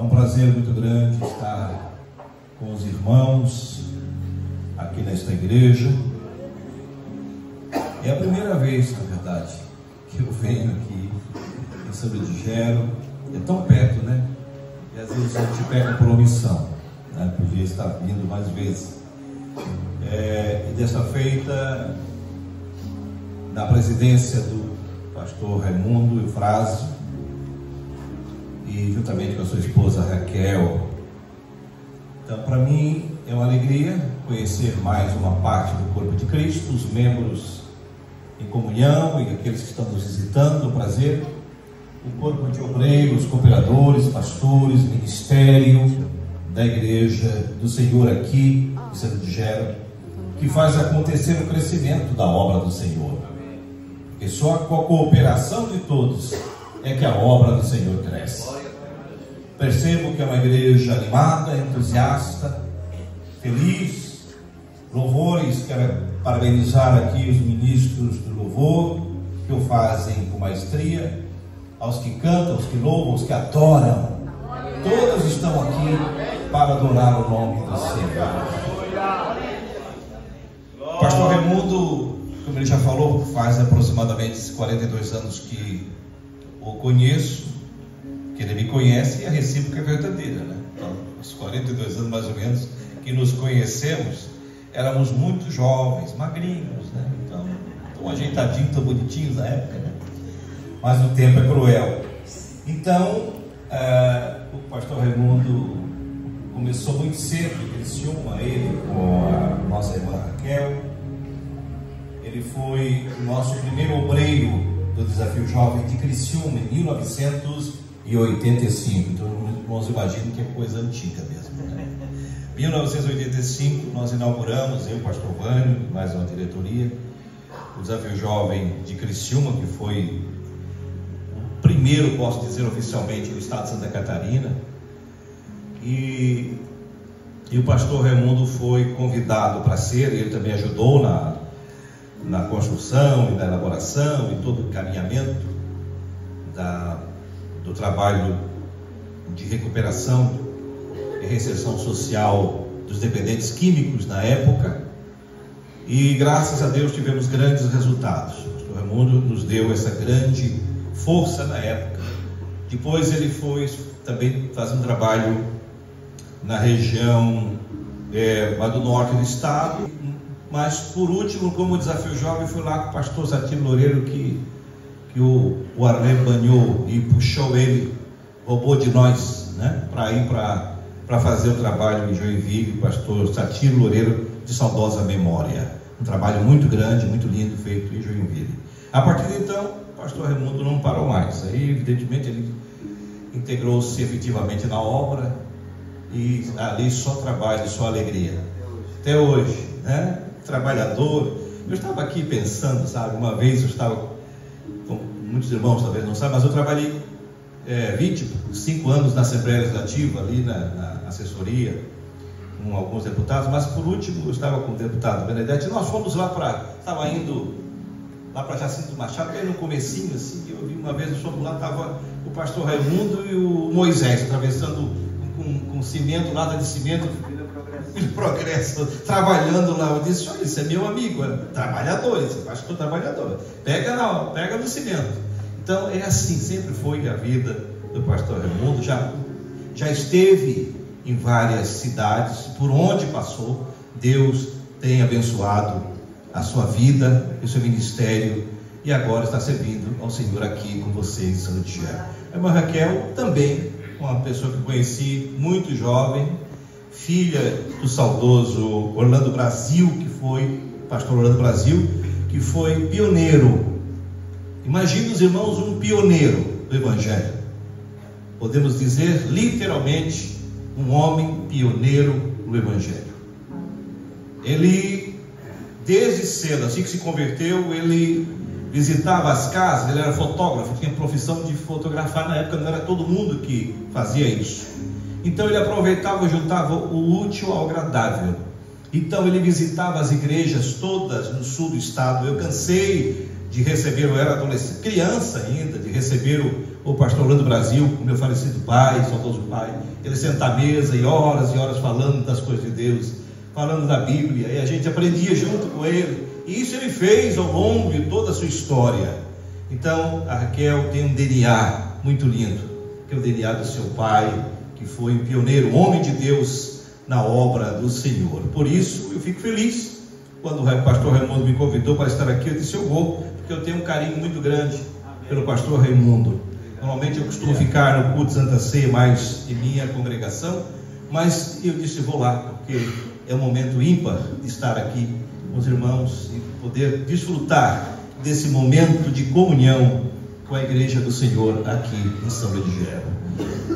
É um prazer muito grande estar com os irmãos aqui nesta igreja. É a primeira vez, na verdade, que eu venho aqui em São Ludgero. É tão perto, né? E às vezes a gente pega por omissão, né? Podia estar vindo mais vezes. E desta feita, na presidência do pastor Raimundo Eufrásio, e juntamente com a sua esposa Raquel. Então, para mim é uma alegria conhecer mais uma parte do corpo de Cristo, os membros em comunhão e aqueles que estão nos visitando, o prazer, o corpo de obreiros, cooperadores, pastores, ministério da igreja do Senhor aqui em São Ludgero, que faz acontecer o crescimento da obra do Senhor. Porque só com a cooperação de todos é que a obra do Senhor cresce. Percebo que é uma igreja animada, entusiasta, feliz. Louvores, quero parabenizar aqui os ministros do louvor, que o fazem com maestria, aos que cantam, aos que louvam, aos que adoram. Todos estão aqui para adorar o nome do Senhor. O pastor Raimundo, como ele já falou, faz aproximadamente 42 anos que o conheço, que ele me conhece, e a recíproca é verdadeira, né? Então, os 42 anos mais ou menos que nos conhecemos, éramos muito jovens, magrinhos, né? Então, tão ajeitadinhos, tão bonitinhos na época, né? Mas o tempo é cruel. Então, o pastor Raimundo começou muito cedo em Criciúma, ele com a nossa irmã Raquel. Ele foi o nosso primeiro obreiro do Desafio Jovem de Criciúma em 1985. Então, os irmãos imaginam que é coisa antiga mesmo, né? Em 1985, nós inauguramos, eu, o pastor Vânio, mais uma diretoria, o Desafio Jovem de Criciúma, que foi o primeiro, posso dizer oficialmente, no estado de Santa Catarina. E o pastor Raimundo foi convidado para ser, ele também ajudou na construção e na elaboração e todo o encaminhamento do trabalho de recuperação e reinserção social dos dependentes químicos na época, e graças a Deus tivemos grandes resultados. O pastor Raimundo nos deu essa grande força na época. Depois ele foi também fazer um trabalho na região lá do norte do estado, mas por último, como Desafio Jovem, fui lá com o pastor Satiro Loureiro, que o Arlé banhou e puxou ele, roubou de nós, né, para ir para fazer o trabalho em Joinville, o pastor Satiro Loureiro, de saudosa memória. Um trabalho muito grande, muito lindo, feito em Joinville. A partir de então, o pastor Raimundo não parou mais. Aí, evidentemente, ele integrou-se efetivamente na obra, e ali só trabalho, só alegria. Até hoje, né? Trabalhador. Eu estava aqui pensando, sabe, uma vez eu estava, com muitos irmãos talvez não sabem, mas eu trabalhei 25 anos na Assembleia Legislativa, ali na assessoria, com alguns deputados, mas por último eu estava com o deputado Benedetti, e nós fomos lá estava indo lá para Jacinto Machado, bem no comecinho, assim, que eu vi uma vez, nós fomos lá, estava o pastor Raimundo e o Moisés, atravessando com cimento, nada de cimento, Progresso, trabalhando lá. Eu disse: olha, esse é meu amigo, trabalhador, esse pastor trabalhador, pega no cimento. Então é assim, sempre foi a vida do pastor Raimundo. Já esteve em várias cidades, por onde passou, Deus tem abençoado a sua vida e o seu ministério, e agora está servindo ao Senhor aqui com vocês em São Ludgero. A irmã Raquel também, uma pessoa que eu conheci muito jovem, filha do saudoso Orlando Brasil, que foi pastor Orlando Brasil, que foi pioneiro. Imagine os irmãos, um pioneiro do Evangelho. Podemos dizer literalmente um homem pioneiro do Evangelho. Ele, desde cedo, assim que se converteu, ele visitava as casas, ele era fotógrafo, tinha profissão de fotografar. Na época não era todo mundo que fazia isso. Então ele aproveitava e juntava o útil ao agradável. Então ele visitava as igrejas todas no sul do estado. Eu cansei de receber, eu era adolescente, criança ainda, de receber o pastor Orlando Brasil, o meu falecido pai, saudoso pai. Ele senta à mesa e horas falando das coisas de Deus, falando da Bíblia, e a gente aprendia junto com ele. E isso ele fez ao longo de toda a sua história. Então a Raquel tem um DNA muito lindo, que é o DNA do seu pai, que foi um pioneiro, homem de Deus na obra do Senhor. Por isso eu fico feliz quando o pastor Raimundo me convidou para estar aqui. Eu disse: eu vou, porque eu tenho um carinho muito grande pelo pastor Raimundo. Normalmente eu costumo ficar no culto de Santa Ceia mais em minha congregação, mas eu disse: vou lá, porque é um momento ímpar de estar aqui com os irmãos e poder desfrutar desse momento de comunhão com a igreja do Senhor aqui em São Luís de Gera.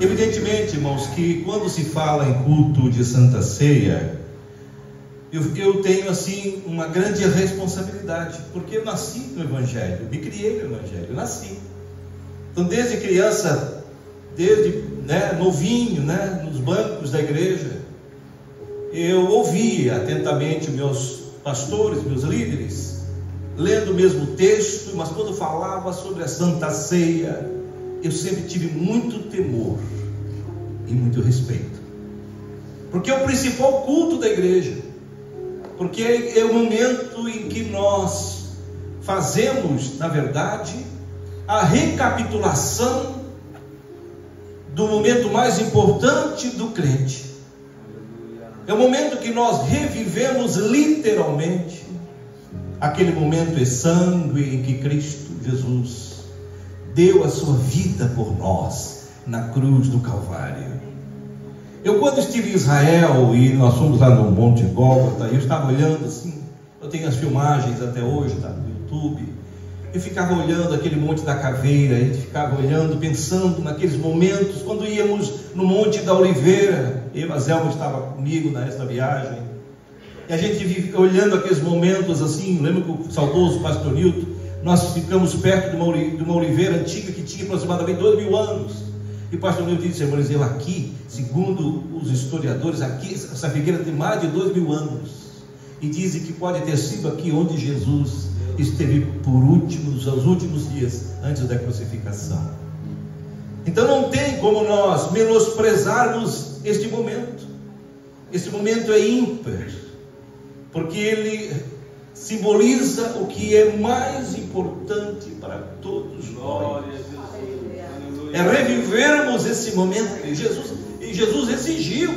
Evidentemente, irmãos, que quando se fala em culto de Santa Ceia, eu tenho assim uma grande responsabilidade, porque eu nasci no Evangelho, me criei no Evangelho, eu nasci. Então, desde criança, desde novinho, nos bancos da igreja, eu ouvia atentamente meus pastores, meus líderes, lendo o mesmo texto, mas quando falava sobre a Santa Ceia, eu sempre tive muito temor e muito respeito, porque é o principal culto da igreja, porque é o momento em que nós fazemos, na verdade, a recapitulação do momento mais importante do crente. É o momento que nós revivemos literalmente aquele momento exangue em que Cristo Jesus deu a sua vida por nós na cruz do Calvário. Eu, quando estive em Israel e nós fomos lá no Monte Gólgota, eu estava olhando assim, eu tenho as filmagens até hoje, tá, no YouTube. Eu ficava olhando aquele Monte da Caveira, a gente ficava olhando, pensando naqueles momentos, quando íamos no Monte da Oliveira. A Zelma estava comigo nessa viagem, e a gente olhando aqueles momentos assim. Lembro que o saudoso pastor Nilton, nós ficamos perto de uma oliveira antiga que tinha aproximadamente 2000 anos, e o pastor Nilton disse: irmãos, aqui, segundo os historiadores, aqui, essa figueira tem mais de 2000 anos, e dizem que pode ter sido aqui onde Jesus esteve aos últimos dias antes da crucificação. Então não tem como nós menosprezarmos este momento. Este momento é ímpar, porque ele simboliza o que é mais importante para todos nós. É revivermos esse momento que Jesus exigiu.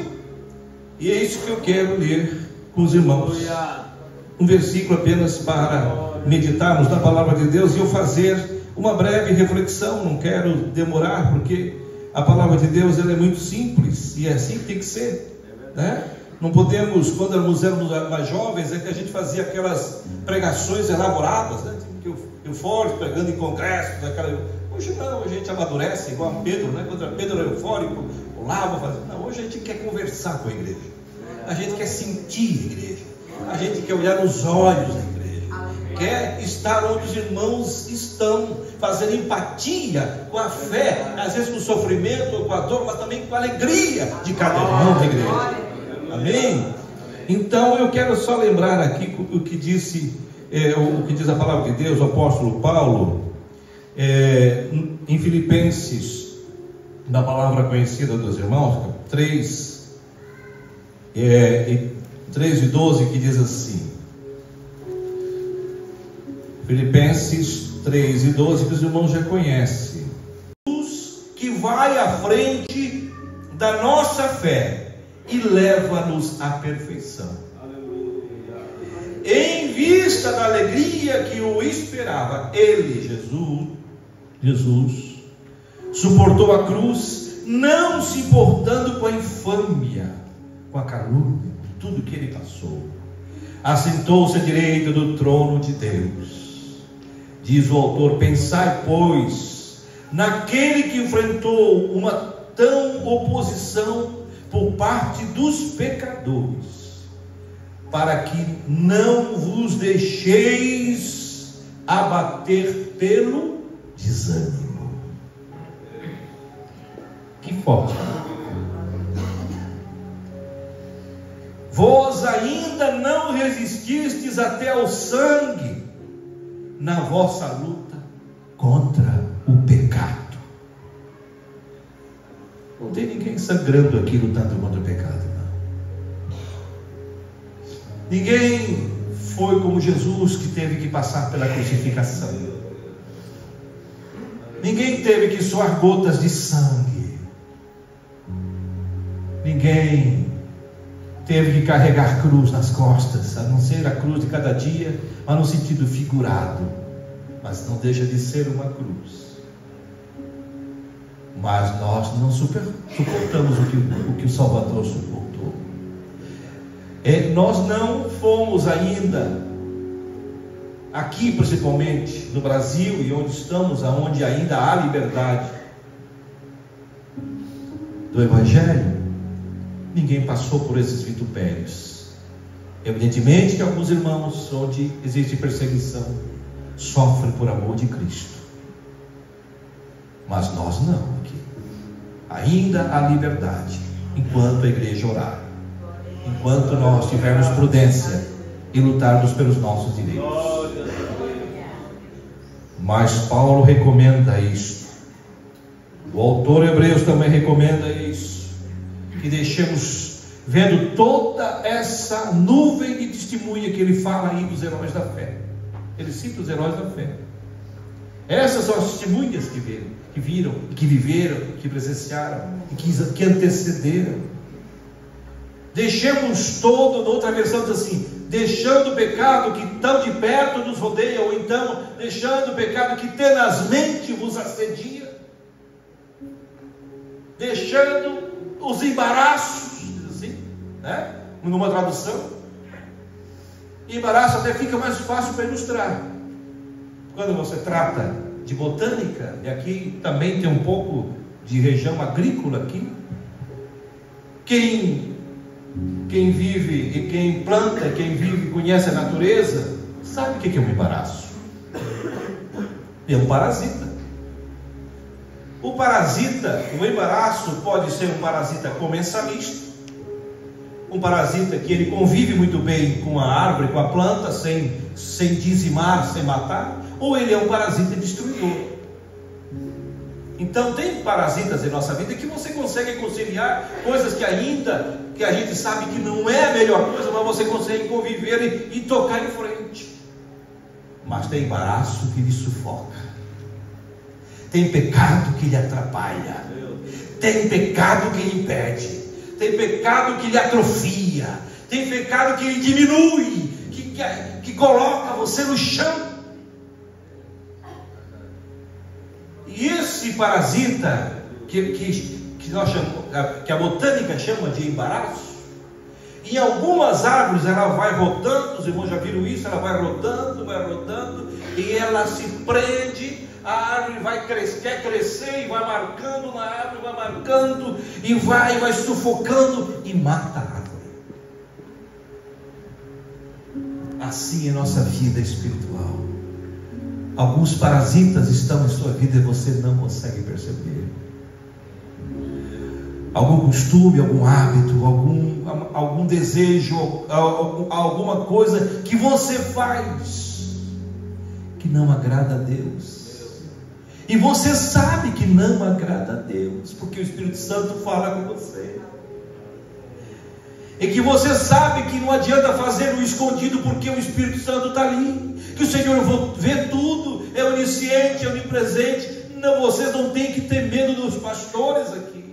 E é isso que eu quero ler com os irmãos. Um versículo apenas para meditarmos na palavra de Deus e eu fazer uma breve reflexão. Não quero demorar, porque a palavra de Deus ela é muito simples e é assim que tem que ser, né? Não podemos, quando éramos mais jovens, é que a gente fazia aquelas pregações elaboradas, né? Eufóricos, pregando em congressos, hoje não, a gente amadurece igual a Pedro, né? Quando Pedro era eufórico, pulava, fazia. Não, hoje a gente quer conversar com a igreja, a gente quer sentir a igreja, a gente quer olhar nos olhos da igreja, quer estar onde os irmãos estão, fazendo empatia com a fé, às vezes com o sofrimento ou com a dor, mas também com a alegria de cada irmão da igreja. Amém? Então eu quero só lembrar aqui o que diz a palavra de Deus, o apóstolo Paulo, em Filipenses, na palavra conhecida dos irmãos, 3 e 12, que diz assim, Filipenses 3 e 12, que os irmãos já conhecem: Jesus que vai à frente da nossa fé e leva-nos à perfeição. Em vista da alegria que o esperava, ele, Jesus, suportou a cruz, não se importando com a infâmia, com a calúnia, com tudo que ele passou. Assentou-se à direita do trono de Deus. Diz o autor: pensai, pois, naquele que enfrentou uma tão oposição por parte dos pecadores, para que não vos deixeis abater pelo desânimo. Que forte! Vós ainda não resististes até ao sangue na vossa luta contra o pecado. Não tem ninguém sangrando aqui lutando contra o pecado, não. Ninguém foi como Jesus, que teve que passar pela crucificação. Ninguém teve que suar gotas de sangue. Ninguém teve que carregar cruz nas costas, a não ser a cruz de cada dia, mas no sentido figurado. Mas não deixa de ser uma cruz. Mas nós não suportamos o que o Salvador suportou. Nós não fomos ainda, aqui principalmente no Brasil e onde estamos, aonde ainda há liberdade do Evangelho, ninguém passou por esses vitupérios. Evidentemente que alguns irmãos, onde existe perseguição, sofrem por amor de Cristo. Mas nós não, aqui. Ainda há liberdade, enquanto a igreja orar, enquanto nós tivermos prudência e lutarmos pelos nossos direitos. Mas Paulo recomenda isso. O autor Hebreus também recomenda isso. Que deixemos, vendo toda essa nuvem de testemunha que ele fala aí dos heróis da fé. Ele cita os heróis da fé. Essas são as testemunhas que viram, que viveram, que presenciaram, e que antecederam. Deixemos todo, outra versão diz assim, deixando o pecado que tão de perto nos rodeia, ou então, deixando o pecado que tenazmente vos assedia, deixando os embaraços, assim, né? Numa tradução, embaraço até fica mais fácil para ilustrar. Quando você trata de botânica, e aqui também tem um pouco de região agrícola aqui, quem vive e quem planta, quem vive e conhece a natureza, sabe o que é um embaraço? É um parasita. O embaraço pode ser um parasita comensalista, um parasita que ele convive muito bem com a árvore, com a planta, sem dizimar, sem matar, ou ele é um parasita destruidor. Então tem parasitas em nossa vida que você consegue conciliar coisas que a gente sabe que não é a melhor coisa, mas você consegue conviver e tocar em frente. Mas tem embaraço que lhe sufoca. Tem pecado que lhe atrapalha. Tem pecado que lhe impede. Tem pecado que lhe atrofia. Tem pecado que lhe diminui, que coloca você no chão. E esse parasita que nós chamamos, que a botânica chama de embaraço, em algumas árvores ela vai rodando, os irmãos já viram isso, ela vai rodando, e ela se prende, a árvore quer crescer e vai marcando na árvore, vai marcando, e vai sufocando e mata a árvore. Assim é nossa vida espiritual. Alguns parasitas estão em sua vida e você não consegue perceber. Algum costume, algum hábito, algum desejo, alguma coisa que você faz que não agrada a Deus. E você sabe que não agrada a Deus, porque o Espírito Santo fala com você. E que você sabe que não adianta fazer no escondido, porque o Espírito Santo está ali, que o Senhor vê tudo, é onisciente, é onipresente. Não, vocês não têm que ter medo dos pastores aqui.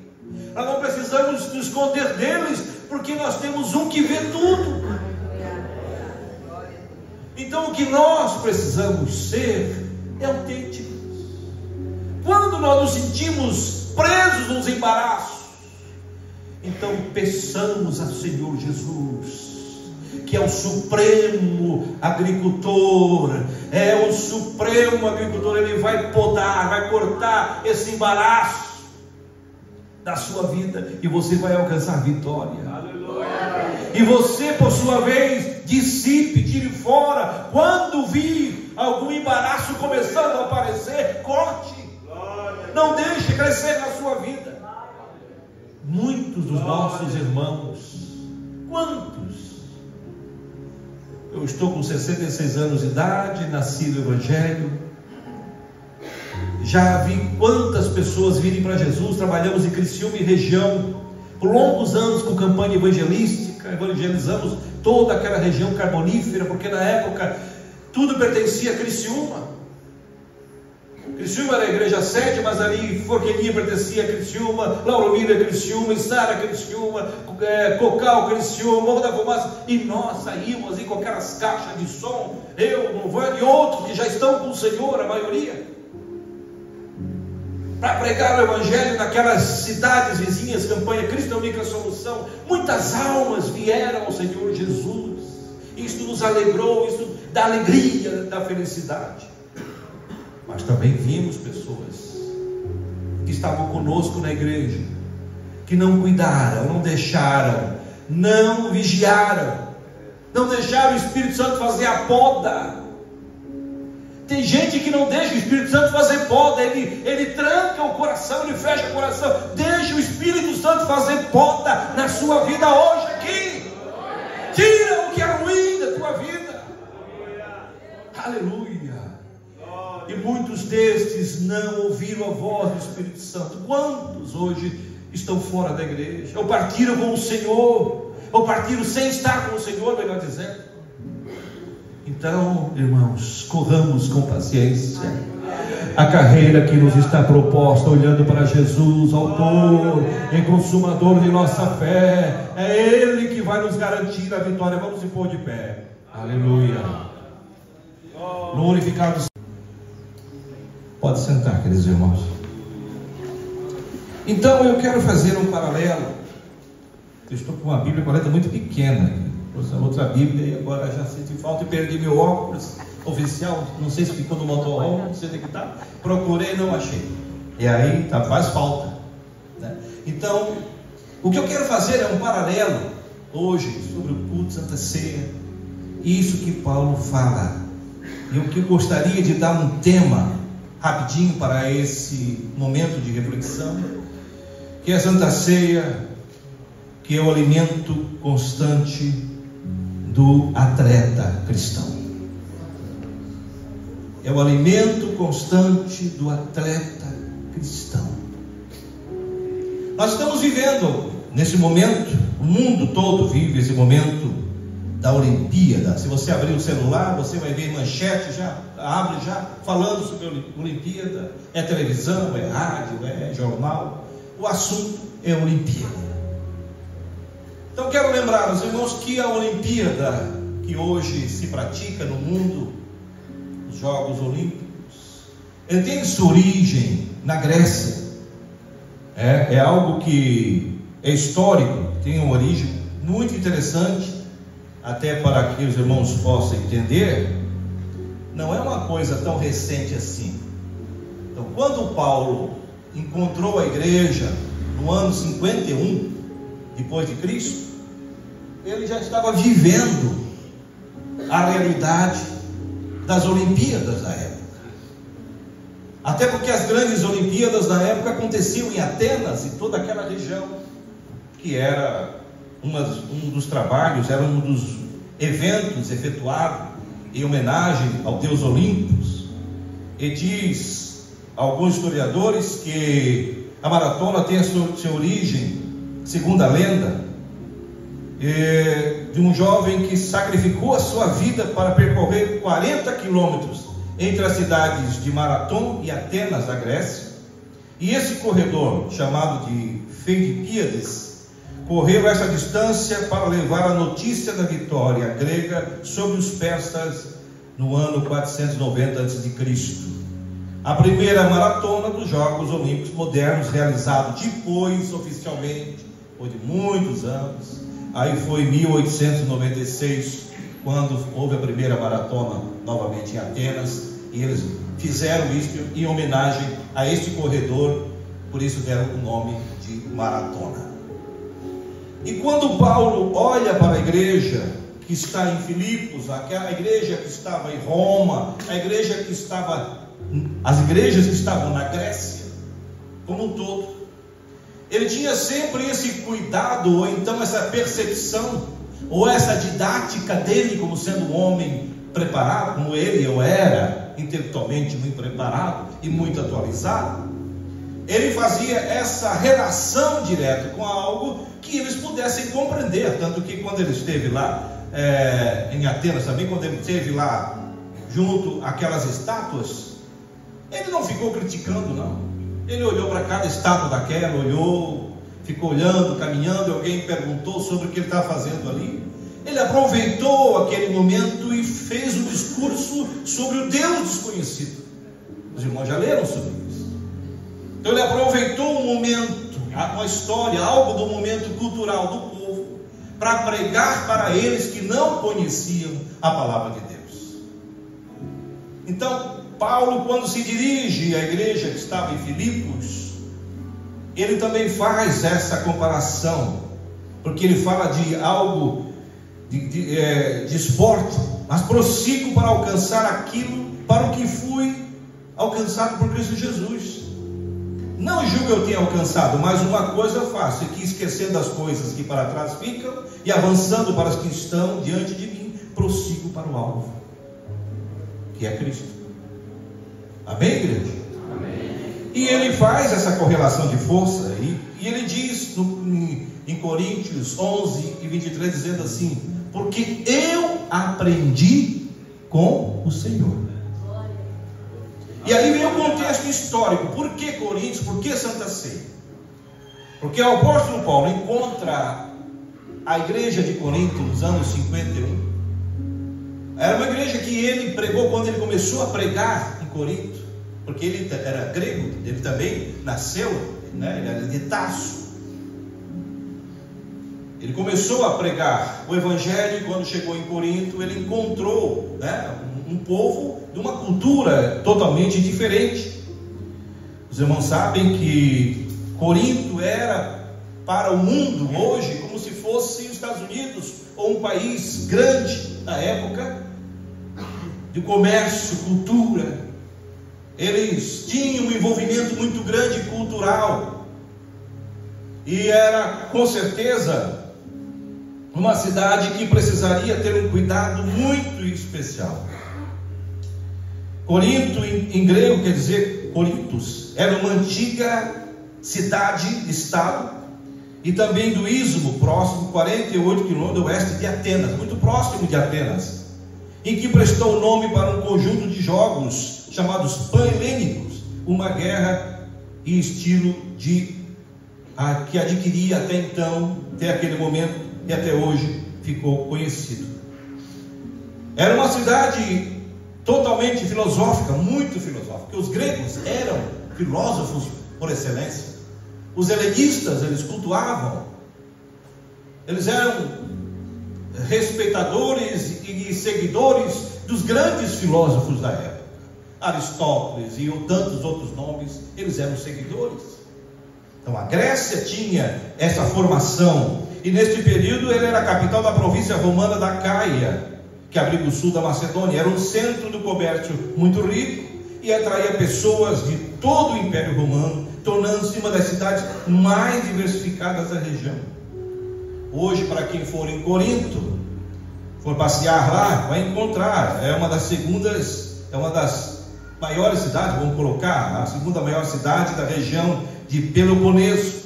Nós não precisamos nos esconder deles, porque nós temos um que vê tudo. Então o que nós precisamos ser é autênticos. Quando nós nos sentimos presos nos embaraços, então peçamos ao Senhor Jesus, que é o supremo agricultor, ele vai podar, vai cortar esse embaraço da sua vida, e você vai alcançar vitória. Aleluia. E você, por sua vez, dissipe, tire fora. Quando vir algum embaraço começando a aparecer, corte. Não deixe crescer na sua vida. Muitos dos nossos irmãos, quantos? Eu estou com 66 anos de idade, nasci no Evangelho, Já vi quantas pessoas virem para Jesus. Trabalhamos em Criciúma e região por longos anos com campanha evangelística, evangelizamos toda aquela região carbonífera, porque na época tudo pertencia a Criciúma. Criciúma era a igreja sede, mas ali Forquilhinha pertencia a Criciúma, Lauro Miller a Criciúma, Sara Criciúma, Cocal Criciúma, Morro da Fumaça, e nós saímos aí com aquelas caixas de som, eu, Novani e outros que já estão com o Senhor, a maioria, para pregar o Evangelho naquelas cidades vizinhas, campanha Cristo é a única solução. Muitas almas vieram ao Senhor Jesus, isto nos alegrou, isto dá alegria, dá felicidade. Mas também vimos pessoas que estavam conosco na igreja, que não cuidaram, não deixaram, não vigiaram, não deixaram o Espírito Santo fazer a poda. Tem gente que não deixa o Espírito Santo fazer poda, ele tranca o coração, ele fecha o coração. Deixa o Espírito Santo fazer poda na sua vida hoje aqui. Tira o que é ruim da tua vida. Aleluia. E muitos destes não ouviram a voz do Espírito Santo. Quantos hoje estão fora da igreja? Ou partiram com o Senhor, ou partiram sem estar com o Senhor, melhor dizendo. Então, irmãos, corramos com paciência a carreira que nos está proposta, olhando para Jesus, autor e consumador de nossa fé. É Ele que vai nos garantir a vitória. Vamos se pôr de pé. Aleluia. Glorificado. Pode sentar, queridos irmãos. Então eu quero fazer um paralelo. Eu estou com uma Bíblia 40 muito pequena, trouxe outra Bíblia e agora já senti falta e perdi meu óculos oficial. Não sei se ficou no motorhome, não sei onde que está. Procurei e não achei. E aí faz falta, né? Então o que eu quero fazer é um paralelo hoje sobre o culto de Santa Ceia. Isso que Paulo fala. E o que eu gostaria de dar um tema rapidinho para esse momento de reflexão, que é a Santa Ceia, que é o alimento constante do atleta cristão. É o alimento constante do atleta cristão. Nós estamos vivendo nesse momento, o mundo todo vive esse momento da Olimpíada. Se você abrir o celular, você vai ver manchete, já abre já falando sobre a Olimpíada. É televisão, é rádio, é jornal. O assunto é Olimpíada. Então quero lembrar aos irmãos que a Olimpíada que hoje se pratica no mundo, os Jogos Olímpicos, ele tem sua origem na Grécia. É algo que é histórico, tem uma origem muito interessante. Até para que os irmãos possam entender, não é uma coisa tão recente assim. Então, quando Paulo encontrou a igreja no ano 51 depois de Cristo, ele já estava vivendo a realidade das Olimpíadas da época. Até porque as grandes Olimpíadas da época aconteciam em Atenas e toda aquela região, que era um dos trabalhos, era um dos eventos efetuados em homenagem ao deus Olympus. E diz alguns historiadores que a maratona tem a sua origem, segundo a lenda, de um jovem que sacrificou a sua vida para percorrer 40 quilômetros entre as cidades de Marathon e Atenas, da Grécia. E esse corredor, chamado de Feidipíades, correu essa distância para levar a notícia da vitória grega sobre os persas no ano 490 a.C. A primeira maratona dos Jogos Olímpicos modernos, realizado depois oficialmente, depois de muitos anos, aí foi em 1896, quando houve a primeira maratona novamente em Atenas, e eles fizeram isso em homenagem a este corredor, por isso deram o nome de maratona. E quando Paulo olha para a igreja que está em Filipos, aquela igreja que estava em Roma, as igrejas que estavam na Grécia, como um todo, ele tinha sempre esse cuidado, ou então essa percepção, ou essa didática dele como sendo um homem preparado, como ele ou era, intelectualmente muito preparado e muito atualizado, ele fazia essa relação direta com algo que eles pudessem compreender. Tanto que quando ele esteve lá em Atenas também, quando ele esteve lá junto àquelas estátuas, ele não ficou criticando, não. Ele olhou para cada estátua daquela, olhou, ficou olhando, caminhando, e alguém perguntou sobre o que ele estava fazendo ali. Ele aproveitou aquele momento e fez um discurso sobre o Deus desconhecido. Os irmãos já leram sobre isso. Então ele aproveitou um momento, uma história, algo do momento cultural do povo, para pregar para eles que não conheciam a palavra de Deus. Então Paulo, quando se dirige à igreja que estava em Filipos, ele também faz essa comparação, porque ele fala de algo de esporte, mas prossigo para alcançar aquilo para o que fui alcançado por Cristo Jesus. Não julgo eu ter alcançado, mas uma coisa eu faço, que esquecendo as coisas que para trás ficam e avançando para as que estão diante de mim, prossigo para o alvo, que é Cristo. Amém, igreja? Amém. E ele faz essa correlação de força, e ele diz em Coríntios 11 e 23, dizendo assim: porque eu aprendi com o Senhor. E aí vem o contexto histórico. Por que Coríntios? Por que Santa Ceia? Porque o apóstolo Paulo encontra a igreja de Corinto nos anos 51. Era uma igreja que ele pregou quando ele começou a pregar em Corinto, porque ele era grego, ele também nasceu, né? Ele era de Tarso. Ele começou a pregar o evangelho, e quando chegou em Corinto, ele encontrou, né, um povo de uma cultura totalmente diferente. Os irmãos sabem que Corinto era para o mundo hoje como se fosse os Estados Unidos, ou um país grande na época, de comércio, cultura. Eles tinham um envolvimento muito grande cultural, e era com certeza uma cidade que precisaria ter um cuidado muito especial. Corinto em grego quer dizer Corinthos, era uma antiga cidade, estado, e também do Istmo, próximo, 48 quilômetros oeste de Atenas, muito próximo de Atenas, em que prestou o nome para um conjunto de jogos chamados pan-helênicos, uma guerra e estilo que adquiria até então, até aquele momento e até hoje ficou conhecido. Era uma cidade totalmente filosófica, muito filosófica, porque os gregos eram filósofos por excelência. Os helenistas, eles cultuavam, eles eram respeitadores e seguidores dos grandes filósofos da época. Aristóteles e tantos outros nomes, eles eram seguidores. Então a Grécia tinha essa formação, e neste período ele era a capital da província romana da Caia, que abriga o sul da Macedônia. Era um centro do comércio muito rico e atraía pessoas de todo o Império Romano, tornando-se uma das cidades mais diversificadas da região. Hoje, para quem for em Corinto, for passear lá, vai encontrar, é uma das maiores cidades, vamos colocar, a segunda maior cidade da região de Peloponeso,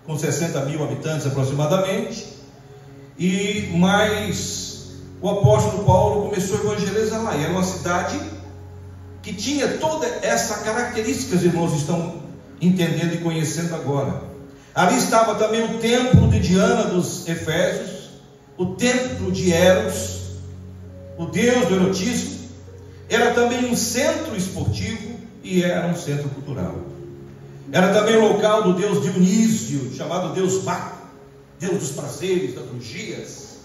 com 60 mil habitantes aproximadamente. E mais, o apóstolo Paulo começou a evangelizar lá, e era uma cidade que tinha toda essa característica, os irmãos estão entendendo e conhecendo agora. Ali estava também o templo de Diana dos Efésios, o templo de Eros, o deus do erotismo. Era também um centro esportivo e era um centro cultural. Era também o local do deus Dionísio, chamado Deus Baco, deus dos prazeres, das orgias.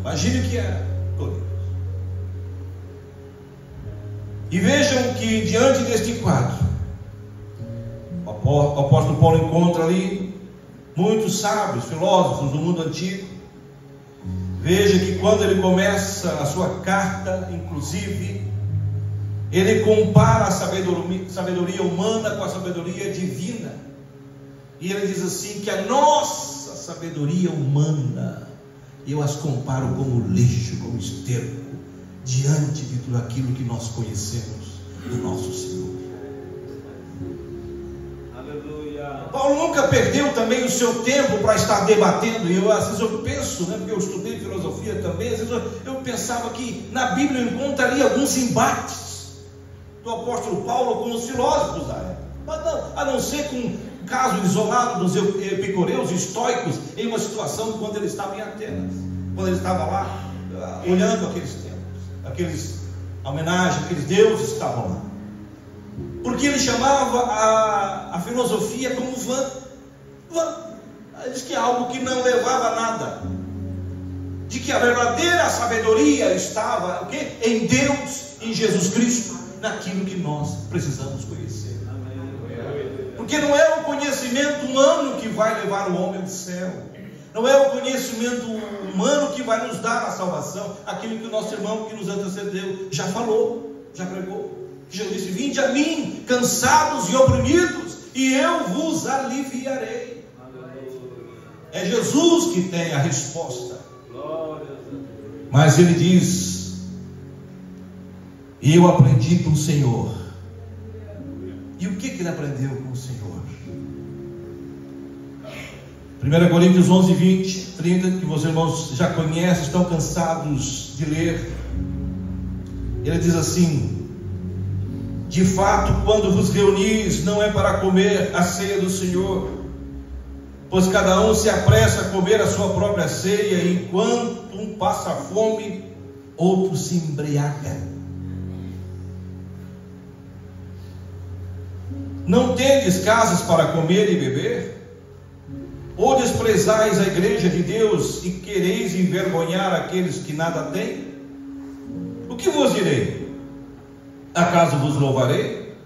Imagine o que era Corinto. E vejam que diante deste quadro, o apóstolo Paulo encontra ali muitos sábios, filósofos do mundo antigo. Veja que quando ele começa a sua carta, inclusive, ele compara a sabedoria humana com a sabedoria divina. E ele diz assim, que a nossa sabedoria humana, eu as comparo como lixo, como esterco, diante de tudo aquilo que nós conhecemos do nosso Senhor. Aleluia. Paulo nunca perdeu também o seu tempo para estar debatendo. E às vezes eu penso, porque eu estudei filosofia também, às vezes eu pensava que na Bíblia eu encontraria alguns embates do apóstolo Paulo com os filósofos da época, mas não, a não ser com um caso isolado dos epicureus e estoicos, em uma situação quando ele estava em Atenas, quando ele estava lá olhando aqueles templos, aqueles homenagens, aqueles deuses que estavam lá, porque ele chamava a filosofia como vã. Ele diz que é algo que não levava a nada, de que a verdadeira sabedoria estava em Deus, em Jesus Cristo, naquilo que nós precisamos conhecer. Porque não é o conhecimento humano que vai levar o homem ao céu, não é o conhecimento humano que vai nos dar a salvação, aquilo que o nosso irmão que nos antecedeu já falou, já pregou. Jesus disse: vinde a mim, cansados e oprimidos, e eu vos aliviarei. É Jesus que tem a resposta. Mas ele diz: e eu aprendi com o Senhor. E o que ele aprendeu com o Senhor? 1 Coríntios 11, 20, 30, que vocês irmãos já conhecem, estão cansados de ler. Ele diz assim: de fato, quando vos reunis, não é para comer a ceia do Senhor, pois cada um se apressa a comer a sua própria ceia, enquanto um passa fome, outro se embriaga. Não tendes casas para comer e beber? Ou desprezais a igreja de Deus e quereis envergonhar aqueles que nada têm? O que vos direi? Acaso vos louvarei?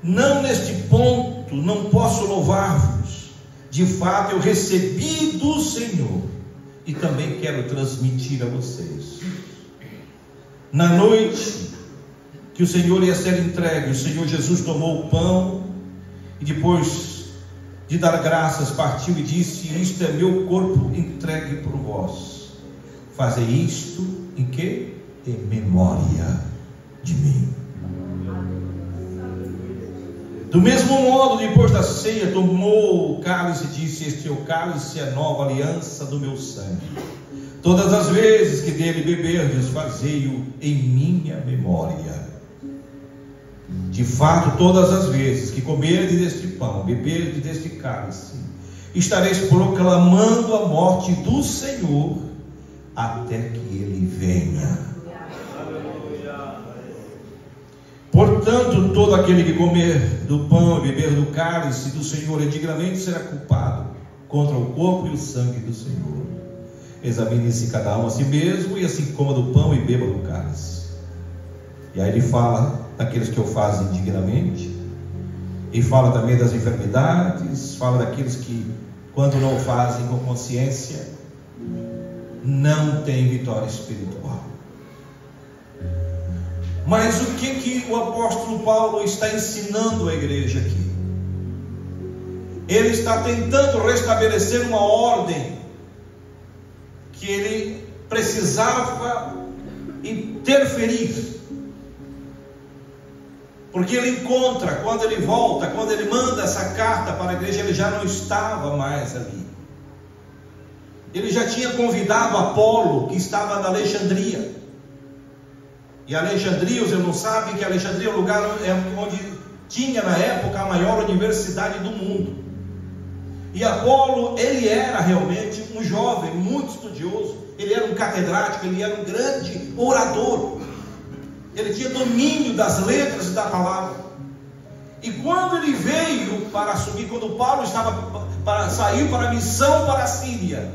Não neste ponto, não posso louvar-vos. De fato, eu recebi do Senhor e também quero transmitir a vocês. Na noite que o Senhor ia ser entregue, o Senhor Jesus tomou o pão e depois de dar graças partiu e disse: isto é meu corpo entregue por vós, fazei isto em quê? Em memória de mim. Do mesmo modo, depois da ceia, tomou o cálice e disse: este é o cálice, a nova aliança do meu sangue. Todas as vezes que dele beberdes, fazei-o em minha memória. De fato, todas as vezes que comerdes deste pão, beberdes deste cálice, estareis proclamando a morte do Senhor até que ele venha. Portanto, todo aquele que comer do pão e beber do cálice do Senhor indignamente será culpado contra o corpo e o sangue do Senhor. Examine-se cada um a si mesmo, e assim coma do pão e beba do cálice. E aí ele fala daqueles que o fazem indignamente, e fala também das enfermidades, fala daqueles que, quando não o fazem com consciência, não tem vitória espiritual. Mas o que o apóstolo Paulo está ensinando à igreja aqui? Ele está tentando restabelecer uma ordem que ele precisava interferir, porque ele encontra, quando ele volta, quando ele manda essa carta para a igreja, ele já não estava mais ali. Ele já tinha convidado Apolo, que estava na Alexandria. E Alexandria, os irmãos sabem que Alexandria é o lugar onde tinha na época a maior universidade do mundo. E Apolo, ele era realmente um jovem muito estudioso, ele era um catedrático, ele era um grande orador. Ele tinha domínio das letras e da palavra. E quando ele veio para assumir, quando Paulo saiu para a missão para a Síria,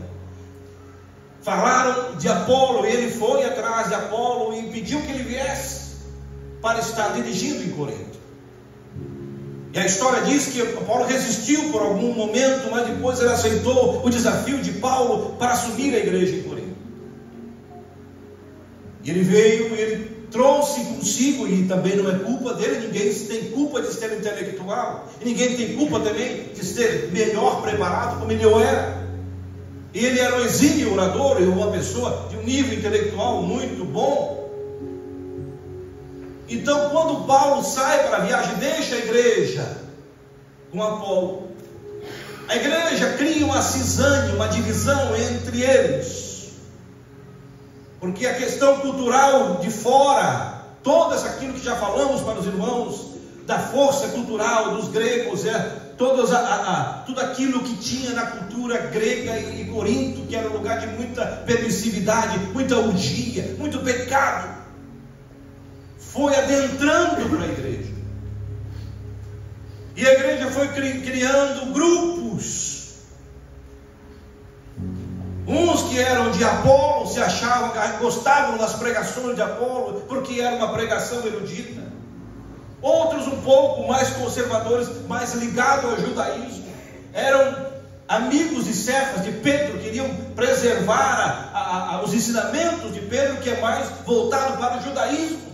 falaram de Apolo, e ele foi atrás de Apolo e pediu que ele viesse para estar dirigindo em Corinto. E a história diz que Paulo resistiu por algum momento, mas depois ele aceitou o desafio de Paulo para assumir a igreja em Corinto. E ele veio, ele trouxe consigo, e também não é culpa dele, ninguém tem culpa de ser intelectual, e ninguém tem culpa também de ser melhor preparado como ele era. Ele era um exímio orador, uma pessoa de um nível intelectual muito bom, Então, quando Paulo sai para a viagem, deixa a igreja com Apolo, a igreja cria uma cisânia, uma divisão entre eles, porque a questão cultural de fora, todo aquilo que já falamos para os irmãos, da força cultural dos gregos, tudo aquilo que tinha na cultura grega e Corinto, que era um lugar de muita permissividade, muita orgia, muito pecado, foi adentrando para a igreja. E a igreja foi criando grupos. Uns que eram de Apolo, se achavam, gostavam das pregações de Apolo, porque era uma pregação erudita. Outros um pouco mais conservadores, mais ligados ao judaísmo. Eram amigos de Cefas, de Pedro, queriam preservar os ensinamentos de Pedro, que é mais voltado para o judaísmo.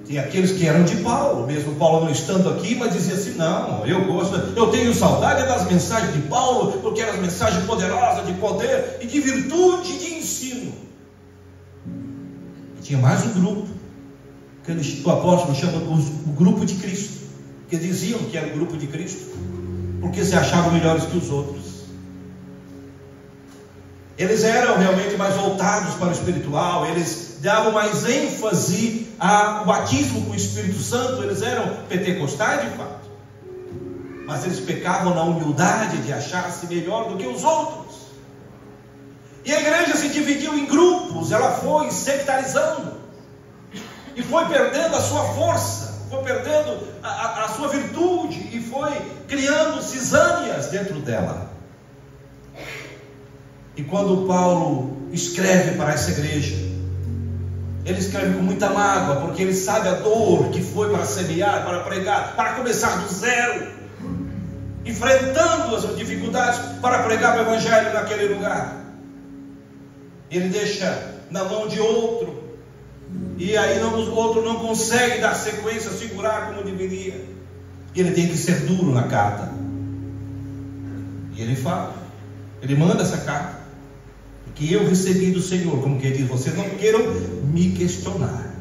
E aqueles que eram de Paulo, mesmo Paulo não estando aqui, mas dizia assim: não, eu tenho saudade das mensagens de Paulo, porque eram mensagens poderosas, de poder e de virtude e de ensino. E tinha mais um grupo, que o apóstolo chama o grupo de Cristo, que diziam que era o grupo de Cristo, porque se achavam melhores que os outros. Eles eram realmente mais voltados para o espiritual, eles davam mais ênfase ao batismo com o Espírito Santo, eles eram pentecostais de fato, mas eles pecavam na humildade de achar-se melhor do que os outros. E a igreja se dividiu em grupos, ela foi sectarizando, e foi perdendo a sua força, foi perdendo a sua virtude, e foi criando cisânias dentro dela. E quando Paulo escreve para essa igreja, ele escreve com muita mágoa, porque ele sabe a dor que foi para semear, para pregar, para começar do zero, enfrentando as dificuldades para pregar o evangelho naquele lugar. Ele deixa na mão de outro, e aí o outro não consegue dar sequência, segurar como deveria, e ele tem que ser duro na carta. E ele fala, ele manda essa carta, que eu recebi do Senhor, como que ele diz: vocês não queiram me questionar.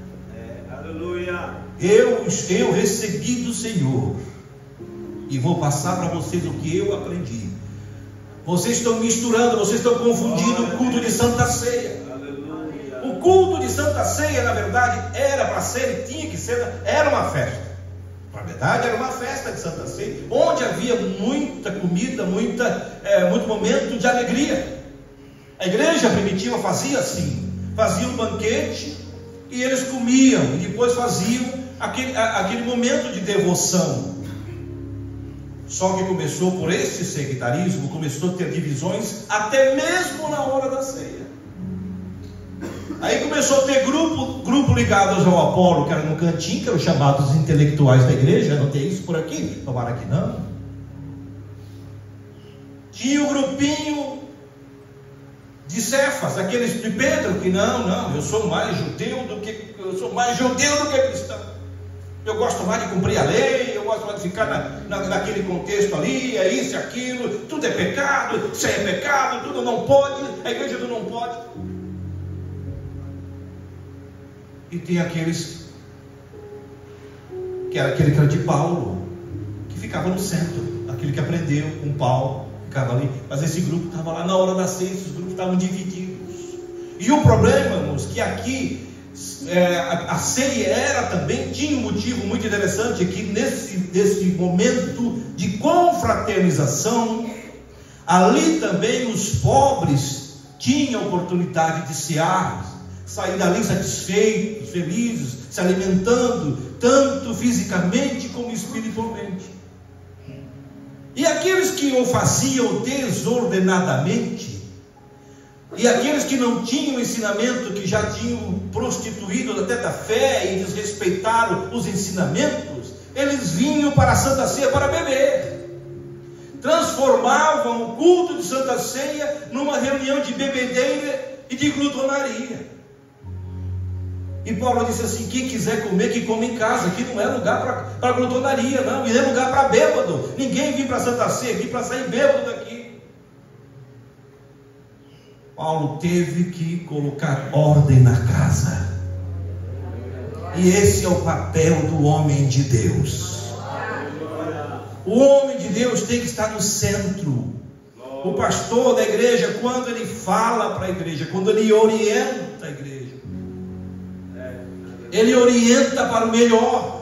Aleluia. Eu recebi do Senhor, e vou passar para vocês o que eu aprendi. Vocês estão misturando, vocês estão confundindo o culto de Santa Ceia. Aleluia. O culto de Santa Ceia, na verdade, era para ser, tinha que ser, era uma festa. Na verdade, era uma festa de Santa Ceia, onde havia muita comida, muito momento de alegria. A igreja primitiva fazia assim, fazia um banquete e eles comiam, e depois faziam aquele momento de devoção. Só que começou por esse sectarismo, começou a ter divisões até mesmo na hora da ceia. Aí começou a ter grupo ligados ao Apolo, que era no cantinho, que eram chamados intelectuais da igreja. Não tem isso por aqui? Tomara que não. Tinha o grupinho de Cefas, aqueles de Pedro, que não, eu sou mais judeu do que cristão. Eu gosto mais de cumprir a lei, eu gosto mais de ficar naquele contexto ali, é isso, é aquilo, tudo é pecado, isso é pecado, tudo não pode, a igreja tudo não pode. E tem aqueles que era aquele que era de Paulo, que ficava no centro, aquele que aprendeu com Paulo, ficava ali, mas esse grupo estava lá na hora da ceia, esses grupos estavam divididos. E o problema, irmãos, que aqui a ceia tinha um motivo muito interessante, que nesse momento de confraternização, ali também os pobres tinham oportunidade de cear, sair dali satisfeitos, felizes, se alimentando, tanto fisicamente como espiritualmente. E aqueles que o faziam desordenadamente, e aqueles que não tinham ensinamento, que já tinham prostituído até da fé e desrespeitaram os ensinamentos, eles vinham para a Santa Ceia para beber, transformavam o culto de Santa Ceia numa reunião de bebedeira e de glutonaria. E Paulo disse assim: quem quiser comer, que come em casa. Aqui não é lugar para glutonaria, não, e é lugar para bêbado. Ninguém vem para a Santa Ceia aqui para sair bêbado daqui. Paulo teve que colocar ordem na casa. E esse é o papel do homem de Deus. O homem de Deus tem que estar no centro. O pastor da igreja, quando ele fala para a igreja, quando ele orienta a igreja, ele orienta para o melhor.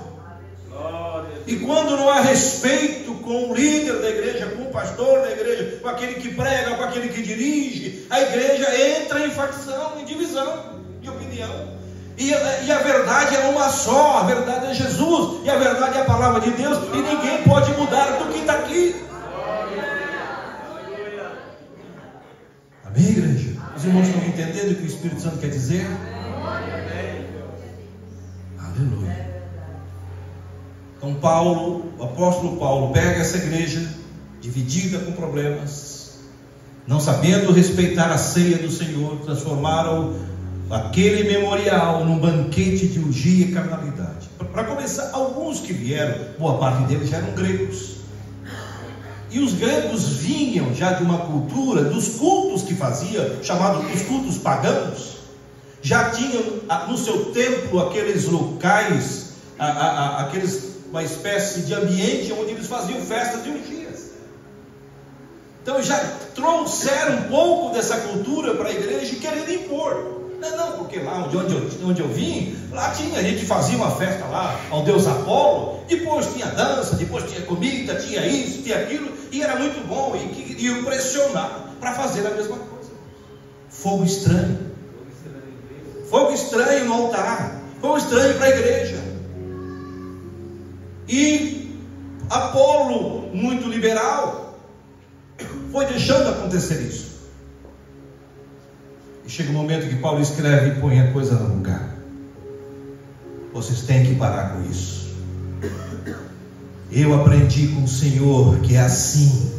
E quando não há respeito com o líder da igreja, com o pastor da igreja, com aquele que prega, com aquele que dirige, a igreja entra em facção, em divisão de opinião. E a verdade é uma só, a verdade é Jesus, e a verdade é a palavra de Deus, e ninguém pode mudar do que está aqui. Amém, igreja? Os irmãos estão entendendo o que o Espírito Santo quer dizer? Aleluia. Então o apóstolo Paulo pega essa igreja dividida com problemas, não sabendo respeitar a ceia do Senhor, transformaram aquele memorial num banquete de orgia e carnalidade. Para começar, alguns que vieram, boa parte deles já eram gregos. E os gregos vinham já de uma cultura dos cultos que fazia, chamados os cultos pagãos. Já tinham no seu templo aqueles locais, uma espécie de ambiente onde eles faziam festas de orgias. Então já trouxeram um pouco dessa cultura para a igreja e querendo impor. Não, porque lá onde eu vim, lá tinha, a gente fazia uma festa lá ao deus Apolo, depois tinha dança, depois tinha comida, tinha isso, tinha aquilo, e era muito bom, e queriam pressionar para fazer a mesma coisa. Fogo estranho no altar, fogo estranho para a igreja. E Apolo, muito liberal, foi deixando acontecer isso. E chega um momento que Paulo escreve e põe a coisa no lugar. Vocês têm que parar com isso. Eu aprendi com o Senhor que é assim.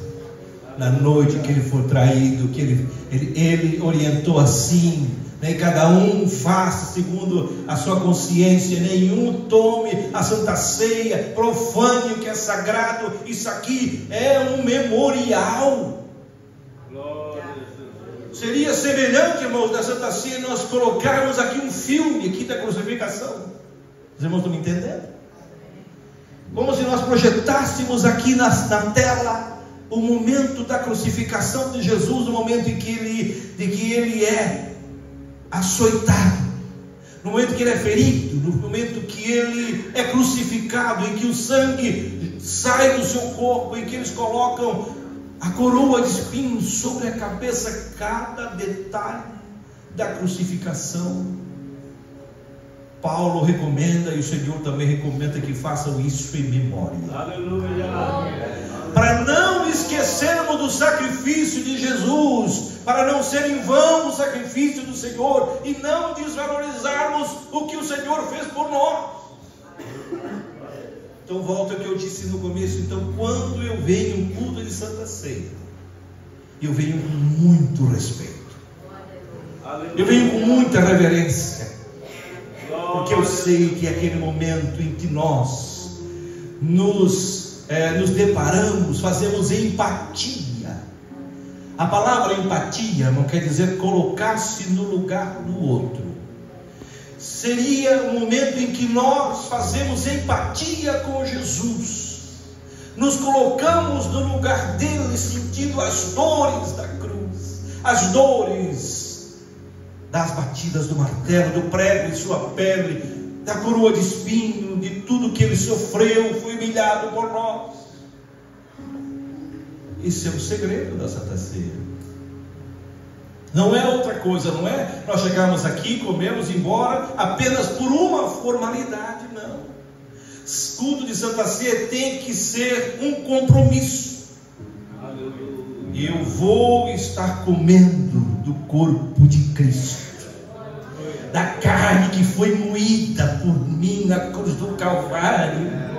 Na noite que ele for traído, que ele orientou assim, né? Cada um faça segundo a sua consciência, nenhum tome a Santa Ceia, profane o que é sagrado. Isso aqui é um memorial. Seria semelhante, irmãos, da Santa Ceia, nós colocarmos aqui um filme aqui da crucificação. Os irmãos estão me entendendo? Como se nós projetássemos aqui na tela o momento da crucificação de Jesus, o momento em que ele é açoitado, no momento que ele é ferido, no momento que ele é crucificado, em que o sangue sai do seu corpo, em que eles colocam a coroa de espinhos sobre a cabeça, cada detalhe da crucificação. Paulo recomenda, e o Senhor também recomenda, que façam isso em memória. Aleluia! Para não esquecermos do sacrifício de Jesus, para não ser em vão o sacrifício do Senhor, e não desvalorizarmos o que o Senhor fez por nós. Então volta ao que eu disse no começo. Então, quando eu venho em um culto de Santa Ceia, eu venho com muito respeito, eu venho com muita reverência, porque eu sei que é aquele momento em que nós nos deparamos, fazemos empatia. A palavra empatia não quer dizer colocar-se no lugar do outro. Seria o momento em que nós fazemos empatia com Jesus, nos colocamos no lugar dele, sentindo as dores da cruz, as dores das batidas do martelo, do prego em sua pele, da coroa de espinho, de tudo que ele sofreu, foi humilhado por nós. Esse é o segredo da Santa Ceia. Não é outra coisa, não é nós chegarmos aqui, comemos e ir embora apenas por uma formalidade, não. Culto de Santa Ceia tem que ser um compromisso. Eu vou estar comendo do corpo de Cristo, da carne que foi moída por mim na cruz do Calvário.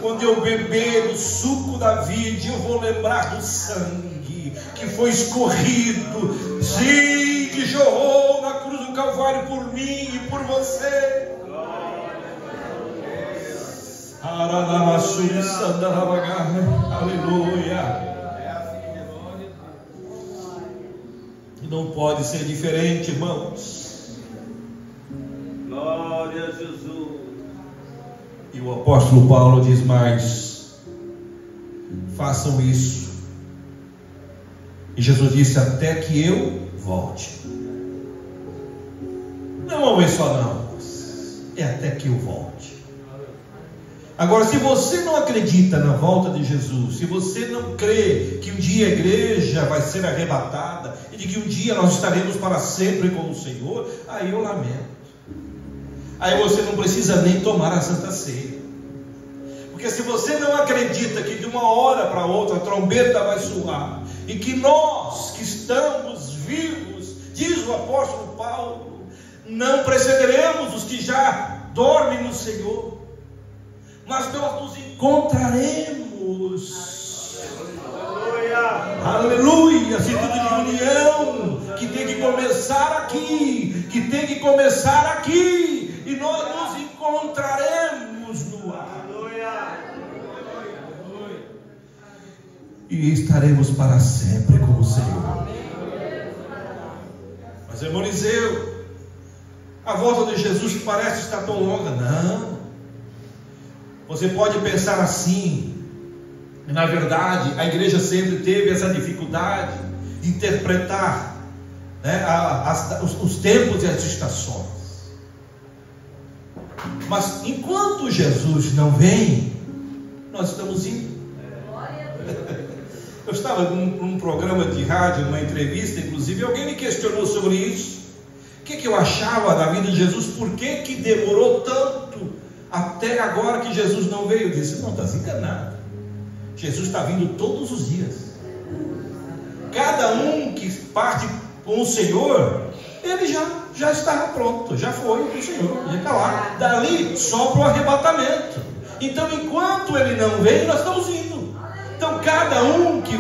Quando eu beber do suco da vide, eu vou lembrar do sangue que foi escorrido, sim, que jorrou na cruz do Calvário por mim e por você. Aleluia. não pode ser diferente, irmãos. Glória a Jesus. E o apóstolo Paulo diz mais: façam isso. E Jesus disse: até que eu volte. Não uma vez só não, é até que eu volte. Agora, se você não acredita na volta de Jesus, se você não crê que um dia a igreja vai ser arrebatada e de que um dia nós estaremos para sempre com o Senhor, aí eu lamento. Aí você não precisa nem tomar a Santa Ceia. Porque se você não acredita que de uma hora para outra a trombeta vai soar, e que nós que estamos vivos, diz o apóstolo Paulo, não precederemos os que já dormem no Senhor, mas nós nos encontraremos. Aleluia! Atitude de união que tem que começar aqui, e nós nos encontraremos no ar. E estaremos para sempre com o Senhor. Mas, irmão Eliseu, a volta de Jesus parece estar tão longa. Não. Você pode pensar assim. Na verdade, a igreja sempre teve essa dificuldade de interpretar, né, os tempos e as estações. Mas enquanto Jesus não vem, nós estamos indo. Eu estava num programa de rádio, numa entrevista, inclusive, alguém me questionou sobre isso. O que eu achava da vida de Jesus? Por que demorou tanto até agora que Jesus não veio? Eu disse: não, está enganado. Jesus está vindo todos os dias. Cada um que parte com o Senhor, ele já está pronto, já foi com o Senhor, já está lá. Dali só para o arrebatamento. Então, enquanto ele não vem, nós estamos indo. Então, cada um que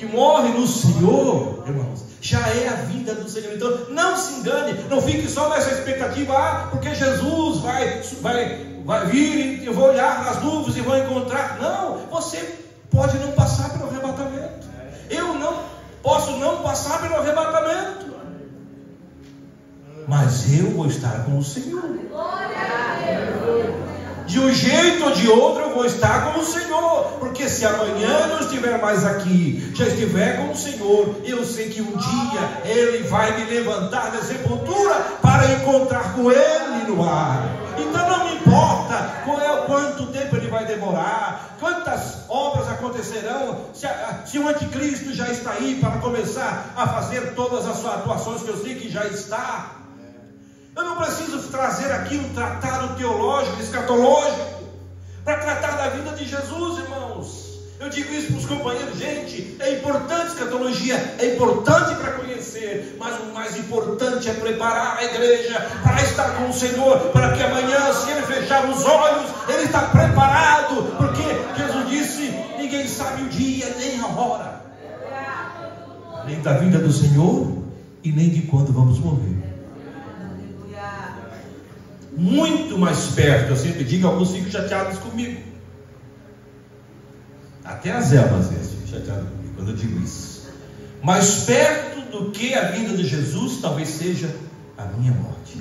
morre no Senhor, irmãos, já é a vida do Senhor. Então, não se engane, não fique só nessa expectativa, porque Jesus vai vir e eu vou olhar nas nuvens e vou encontrar. Não, você pode não passar pelo arrebatamento. Eu não posso não passar pelo arrebatamento, mas eu vou estar com o Senhor. De um jeito ou de outro eu vou estar com o Senhor, porque se amanhã não estiver mais aqui, já estiver com o Senhor, eu sei que um dia Ele vai me levantar da sepultura para encontrar com Ele no ar. Então não me importa quanto tempo Ele vai demorar, quantas obras acontecerão, se o anticristo já está aí para começar a fazer todas as suas atuações, que eu sei que já está. Eu não preciso trazer aqui um tratado teológico, escatológico, para tratar da vida de Jesus, irmãos. Eu digo isso para os companheiros: gente, é importante escatologia, é importante para conhecer, mas o mais importante é preparar a igreja para estar com o Senhor, para que amanhã, se Ele fechar os olhos, Ele está preparado, porque Jesus disse: ninguém sabe o dia nem a hora, nem da vinda do Senhor e nem de quando vamos morrer. Muito mais perto, eu sempre digo, alguns ficam chateados comigo, até a Zelma às vezes fica chateada comigo quando eu digo isso. Mais perto do que a vinda de Jesus, talvez seja a minha morte.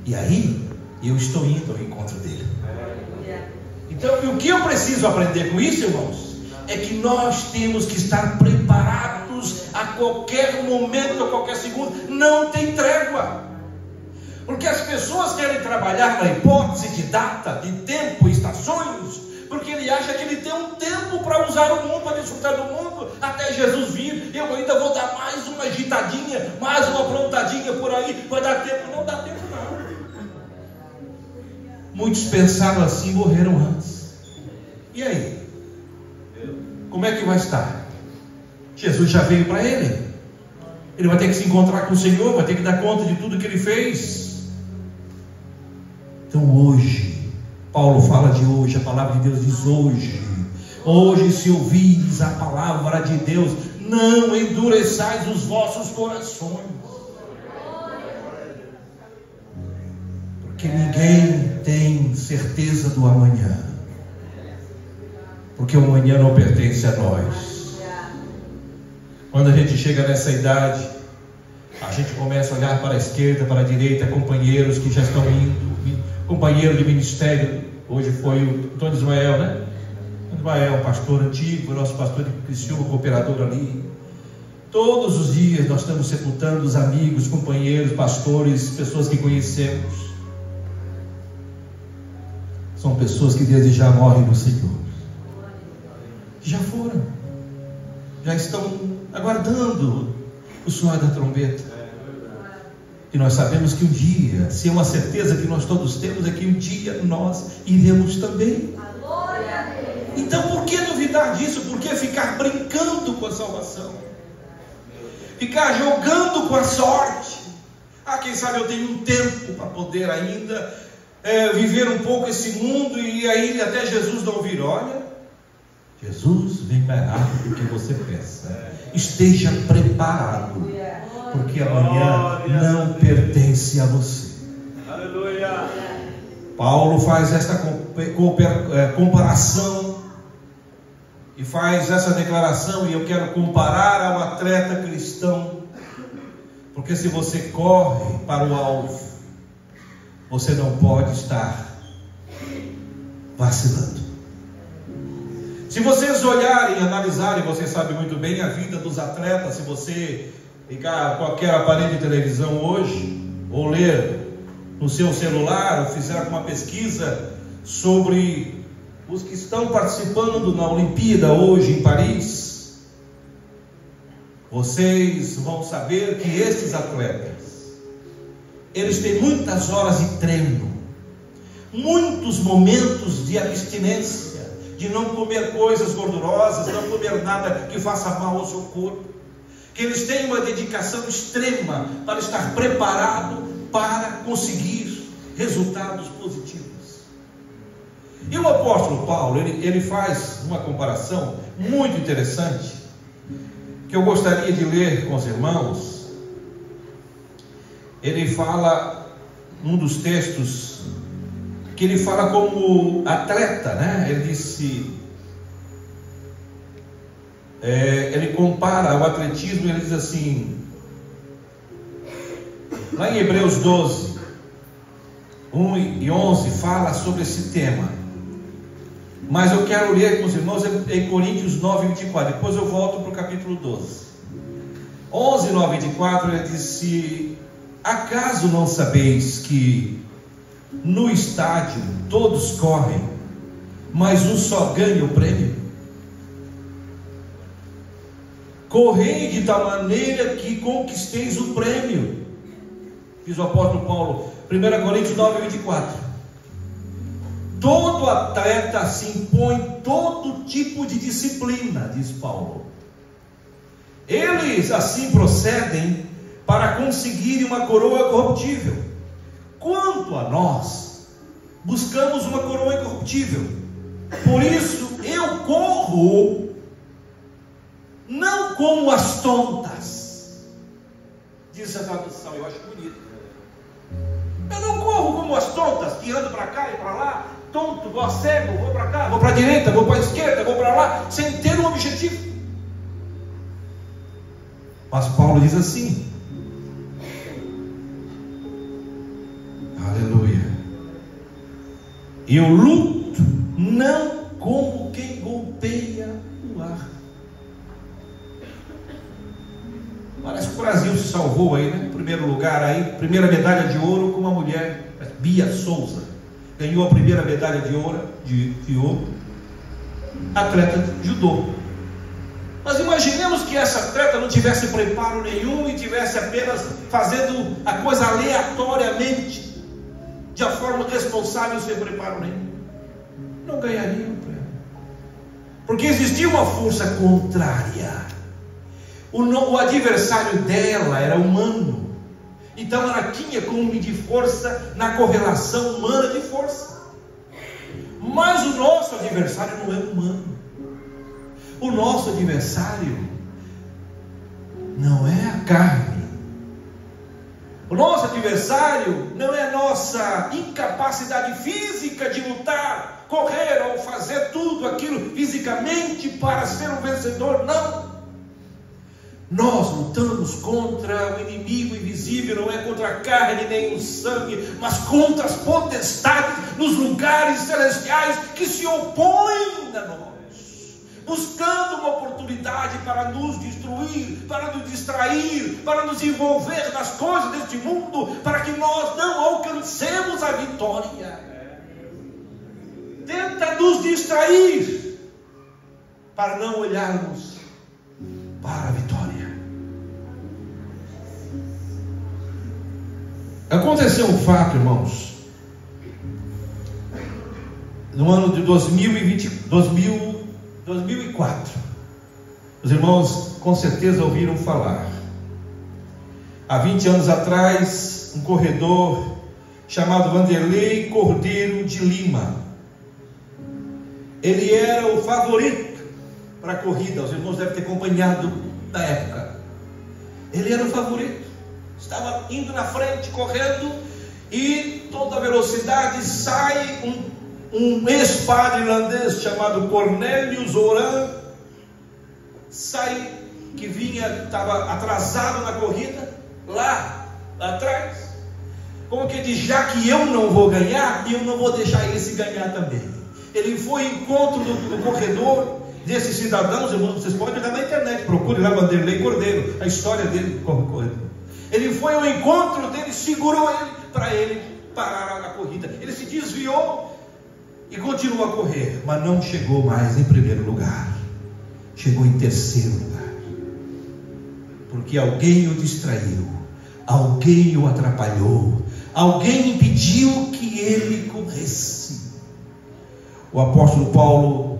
E aí, eu estou indo ao encontro dele. Então, o que eu preciso aprender com isso, irmãos, é que nós temos que estar preparados a qualquer momento, a qualquer segundo. Não tem trégua. Porque as pessoas querem trabalhar na hipótese de data, de tempo, estações, porque ele acha que ele tem um tempo para usar o mundo, para desfrutar do mundo, até Jesus vir. Eu ainda vou dar mais uma agitadinha, mais uma aprontadinha por aí, vai dar tempo. Não dá tempo não. Muitos pensaram assim e morreram antes. E aí? Como é que vai estar? Jesus já veio para ele. Ele vai ter que se encontrar com o Senhor, vai ter que dar conta de tudo que ele fez. Então hoje, Paulo fala de hoje, a palavra de Deus diz hoje. Hoje, se ouvires a palavra de Deus, não endureçais os vossos corações. Porque ninguém tem certeza do amanhã. Porque o amanhã não pertence a nós. Quando a gente chega nessa idade, a gente começa a olhar para a esquerda, para a direita, companheiros que já estão indo, companheiro de ministério. Hoje foi o Antônio Israel, né? Israel, pastor antigo, nosso pastor de Criciúma, cooperador ali. Todos os dias nós estamos sepultando os amigos, companheiros, pastores, pessoas que conhecemos. São pessoas que desde já morrem no Senhor, que já foram, já estão aguardando o soar da trombeta. E nós sabemos que um dia, se é uma certeza que nós todos temos, é que um dia nós iremos também. Então por que duvidar disso? Por que ficar brincando com a salvação? Ficar jogando com a sorte? Quem sabe eu tenho um tempo para poder ainda viver um pouco esse mundo, e aí até Jesus não vir. Olha, Jesus vem mais rápido do que você pensa. Esteja preparado, porque amanhã não pertence a você. Aleluia. Paulo faz esta comparação e faz essa declaração, e eu quero comparar ao atleta cristão, porque se você corre para o alvo, você não pode estar vacilando. Se vocês olharem, analisarem, você sabe muito bem a vida dos atletas. Se você ligar qualquer aparelho de televisão hoje, ou ler no seu celular, ou fizer uma pesquisa sobre os que estão participando na Olimpíada hoje em Paris, vocês vão saber que estes atletas, eles têm muitas horas de treino, muitos momentos de abstinência, de não comer coisas gordurosas, não comer nada que faça mal ao seu corpo, que eles têm uma dedicação extrema para estar preparado para conseguir resultados positivos. E o apóstolo Paulo, ele faz uma comparação muito interessante, que eu gostaria de ler com os irmãos. Ele fala, num dos textos, que ele fala como atleta, né? Ele disse, ele compara o atletismo, ele diz assim, lá em Hebreus 12, 1 e 11, fala sobre esse tema. Mas eu quero ler com os irmãos em Coríntios 9, 24. Depois eu volto para o capítulo 12. 11, 9, 24, ele disse: acaso não sabeis que no estádio todos correm, mas um só ganha o prêmio? Correi de tal maneira que conquisteis o prêmio, diz o apóstolo Paulo, 1 Coríntios 9, 24. Todo atleta se impõe todo tipo de disciplina, diz Paulo. Eles assim procedem para conseguirem uma coroa corruptível. Quanto a nós, buscamos uma coroa incorruptível. Por isso eu corro não como as tontas, diz a tradução, eu acho bonito. Eu não corro como as tontas que andam para cá e para lá, tonto, igual cego, vou para cá, vou para a direita, vou para a esquerda, vou para lá, sem ter um objetivo. Mas Paulo diz assim, aleluia, eu luto não como quem golpeia o ar. Parece que o Brasil se salvou aí, né? Primeiro lugar aí, primeira medalha de ouro com uma mulher, Bia Souza, ganhou a primeira medalha de ouro, atleta de judô. Mas imaginemos que essa atleta não tivesse preparo nenhum e tivesse apenas fazendo a coisa aleatoriamente, de a forma responsável, sem preparo nenhum, não ganharia o prêmio, porque existia uma força contrária. O adversário dela era humano, então ela tinha como medir força na correlação humana de força. Mas o nosso adversário não é humano. O nosso adversário não é a carne. O nosso adversário não é a nossa incapacidade física de lutar, correr ou fazer tudo aquilo fisicamente para ser um vencedor, não. Nós lutamos contra o inimigo invisível, não é contra a carne nem o sangue, mas contra as potestades nos lugares celestiais que se opõem a nós, buscando uma oportunidade para nos destruir, para nos distrair, para nos envolver nas coisas deste mundo, para que nós não alcancemos a vitória. Tenta nos distrair para não olharmos para a vitória. Aconteceu um fato, irmãos, no ano de 2004. Os irmãos com certeza ouviram falar. Há 20 anos atrás, um corredor chamado Vanderlei Cordeiro de Lima, ele era o favorito para a corrida. Os irmãos devem ter acompanhado na época. Ele era o favorito, estava indo na frente, correndo, e toda velocidade sai um ex-padre irlandês chamado Cornelius Oran, sai, que estava atrasado na corrida, lá atrás, como que diz, já que eu não vou ganhar, eu não vou deixar esse ganhar também. Ele foi ao encontro do corredor, desses cidadãos, irmãos, vocês podem olhar na internet, procure lá Vanderlei Cordeiro, a história dele como corredor. Ele foi ao encontro dele, segurou ele, para ele parar a corrida. Ele se desviou e continuou a correr, mas não chegou mais em primeiro lugar, chegou em terceiro lugar, porque alguém o distraiu, alguém o atrapalhou, alguém impediu que ele corresse. O apóstolo Paulo,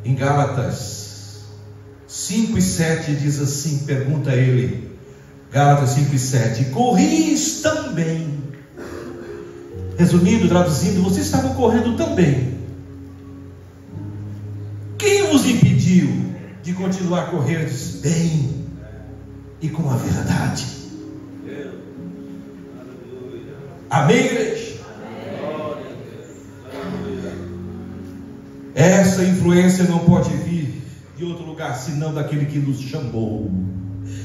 em Gálatas 5:7 diz assim, pergunta a ele, Gálatas 5:7, corris também. Resumindo, traduzindo, vocês estavam correndo também. Quem vos impediu de continuar a correr bem e com a verdade? Amém, igreja? Essa influência não pode vir de outro lugar senão daquele que nos chamou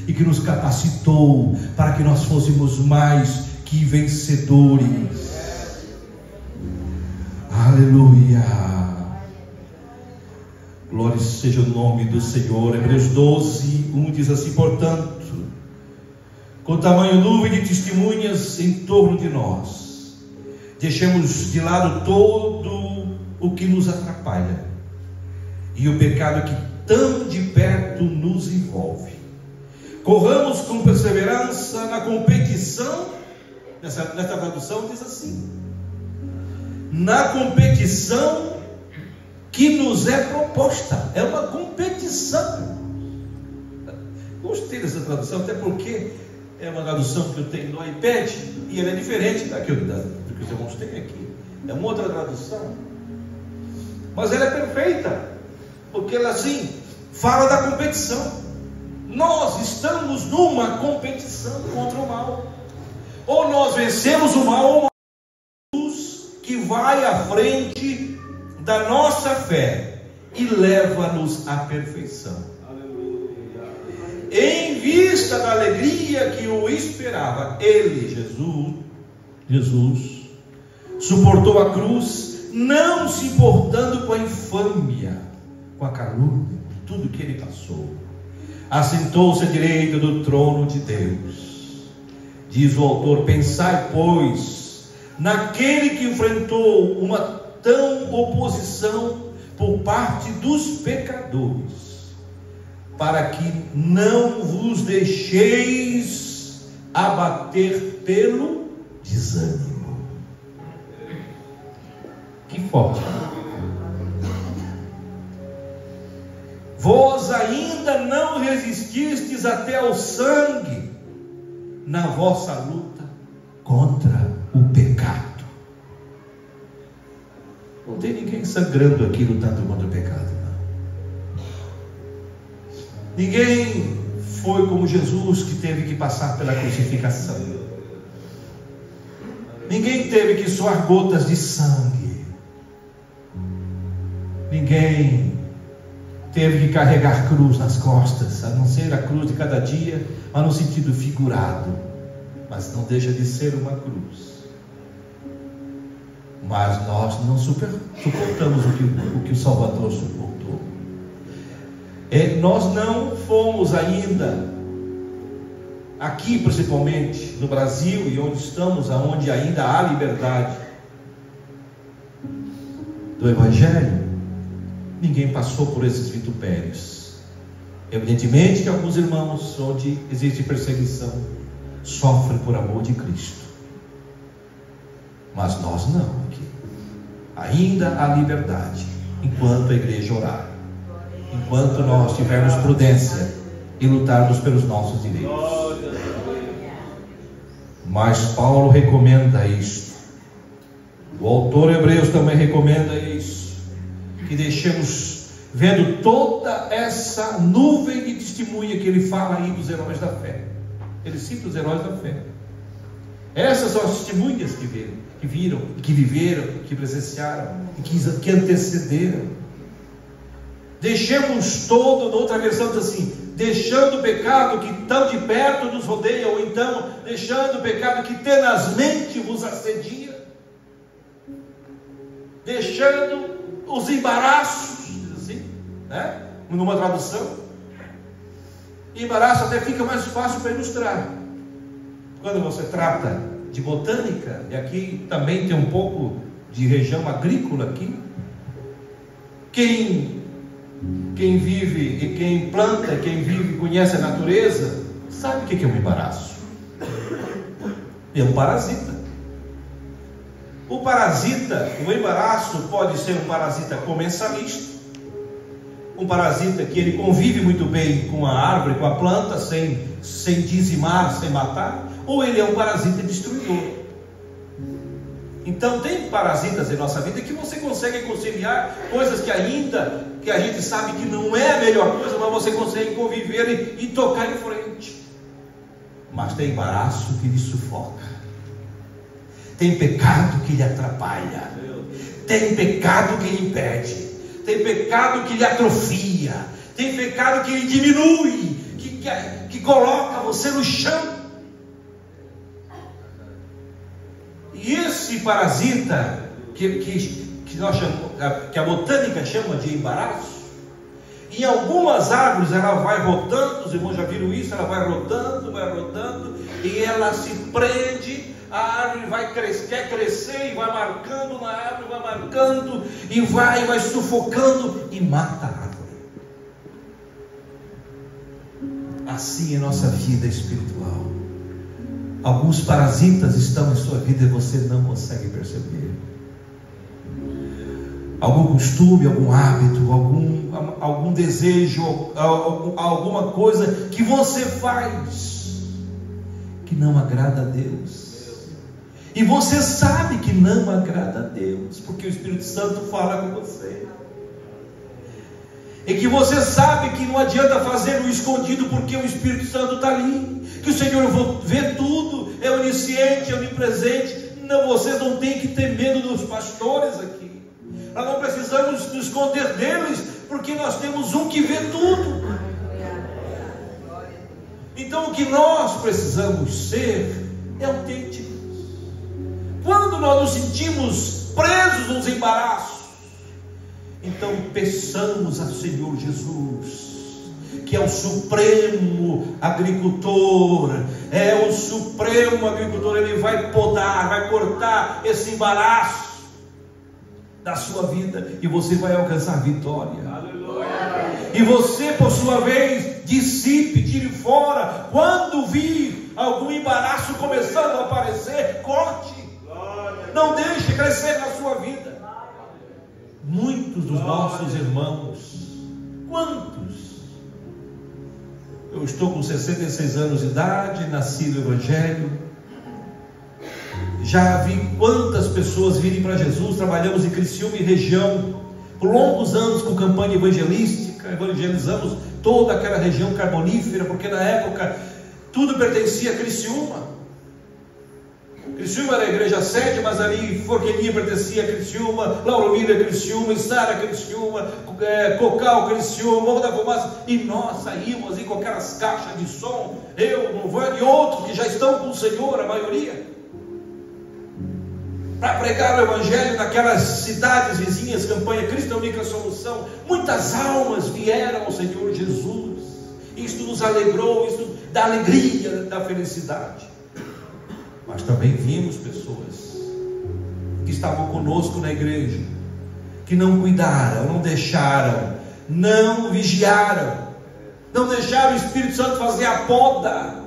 e que nos capacitou para que nós fôssemos mais que vencedores. Aleluia, glória seja o nome do Senhor. Hebreus 12:1 diz assim, portanto, com tamanho nuvem de testemunhas em torno de nós, deixemos de lado todo o que nos atrapalha e o pecado que tão de perto nos envolve. Corramos com perseverança na competição. Nessa tradução diz assim, na competição que nos é proposta. É uma competição. Gostei dessa tradução, até porque é uma tradução que eu tenho no iPad e ela é diferente do que os irmãos têm aqui. É uma outra tradução, mas ela é perfeita, porque ela assim fala da competição. Nós estamos numa competição contra o mal. Ou nós vencemos o mal, ou Jesus que vai à frente da nossa fé e leva-nos à perfeição. Aleluia. Em vista da alegria que o esperava, ele, Jesus, suportou a cruz, não se importando com a infâmia, com a calúnia, com tudo que ele passou. Assentou-se à direita do trono de Deus. Diz o autor, pensai, pois, naquele que enfrentou uma tão oposição por parte dos pecadores, para que não vos deixeis abater pelo desânimo. Que forte. Vós ainda não resististes até ao sangue na vossa luta contra o pecado. Não tem ninguém sangrando aqui lutando contra o pecado, não. Ninguém foi como Jesus, que teve que passar pela crucificação. Ninguém teve que suar gotas de sangue. Ninguém teve que carregar cruz nas costas, a não ser a cruz de cada dia, mas no sentido figurado, mas não deixa de ser uma cruz. Mas nós não suportamos o que o Salvador suportou. Nós não fomos ainda, aqui principalmente no Brasil e onde estamos, aonde ainda há liberdade do Evangelho, ninguém passou por esses vitupérios. Evidentemente que alguns irmãos, onde existe perseguição, sofrem por amor de Cristo, mas nós não. Aqui ainda há liberdade, enquanto a igreja orar, enquanto nós tivermos prudência e lutarmos pelos nossos direitos. Mas Paulo recomenda isso, o autor Hebreus também recomenda isso, que deixemos, vendo toda essa nuvem de testemunha que ele fala aí dos heróis da fé, ele cita os heróis da fé. Essas são as testemunhas que viram, que viveram, que presenciaram e que antecederam. Deixemos todo, outra versão diz assim: deixando o pecado que tão de perto nos rodeia, ou então deixando o pecado que tenazmente vos assedia, deixando os embaraços, diz assim, né? Numa tradução, embaraço até fica mais fácil para ilustrar. Quando você trata de botânica, e aqui também tem um pouco de região agrícola aqui, quem vive e quem planta, quem vive e conhece a natureza, sabe o que é um embaraço? É um parasita. O embaraço pode ser um parasita comensalista, um parasita que ele convive muito bem com a árvore, com a planta, sem dizimar, sem matar, ou ele é um parasita destruidor. Então tem parasitas em nossa vida que você consegue conciliar coisas que ainda, que a gente sabe que não é a melhor coisa, mas você consegue conviver e tocar em frente. Mas tem embaraço que lhe sufoca, tem pecado que lhe atrapalha, tem pecado que lhe impede, tem pecado que lhe atrofia, tem pecado que lhe diminui, que coloca você no chão. E esse parasita que nós chamamos, que a botânica chama de embaraço, em algumas árvores ela vai rodando, os irmãos já viram isso, ela vai rodando, e ela se prende, a árvore quer crescer e vai marcando na árvore, vai marcando e vai sufocando e mata a árvore. Assim é nossa vida espiritual. Alguns parasitas estão em sua vida e você não consegue perceber. Algum costume, algum hábito, algum desejo, alguma coisa que você faz que não agrada a Deus. E você sabe que não agrada a Deus, porque o Espírito Santo fala com você. E que você sabe que não adianta fazer no escondido, porque o Espírito Santo está ali, que o Senhor vê tudo, é onisciente, é onipresente. Não, vocês não têm que ter medo dos pastores aqui. Nós não precisamos nos esconder deles, porque nós temos um que vê tudo. Então o que nós precisamos ser é autênticos. Quando nós nos sentimos presos nos embaraços, então peçamos ao Senhor Jesus, que é o supremo agricultor, ele vai podar, vai cortar esse embaraço da sua vida, e você vai alcançar vitória. Aleluia. E você, por sua vez, dissipe, tire fora. Quando vir algum embaraço começando a aparecer, corte. Não deixe crescer na sua vida. Muitos dos nossos irmãos, quantos? Eu estou com 66 anos de idade, nasci no Evangelho, já vi quantas pessoas virem para Jesus. Trabalhamos em Criciúma e região por longos anos com campanha evangelística, evangelizamos toda aquela região carbonífera, porque na época tudo pertencia a Criciúma. Criciúma era a igreja sede, mas ali Forquilhinha pertencia a Criciúma, Lauro Miller Criciúma, Sara Criciúma, Cocal Criciúma, Morro da Fumaça, e nós saímos aí com aquelas caixas de som, eu, Louvando e outros que já estão com o Senhor, a maioria, para pregar o Evangelho naquelas cidades vizinhas, campanha Cristo é a única solução. Muitas almas vieram ao Senhor Jesus, isto nos alegrou, isto dá alegria, dá felicidade. Mas também vimos pessoas que estavam conosco na igreja, que não cuidaram, não deixaram, não vigiaram, não deixaram o Espírito Santo fazer a poda.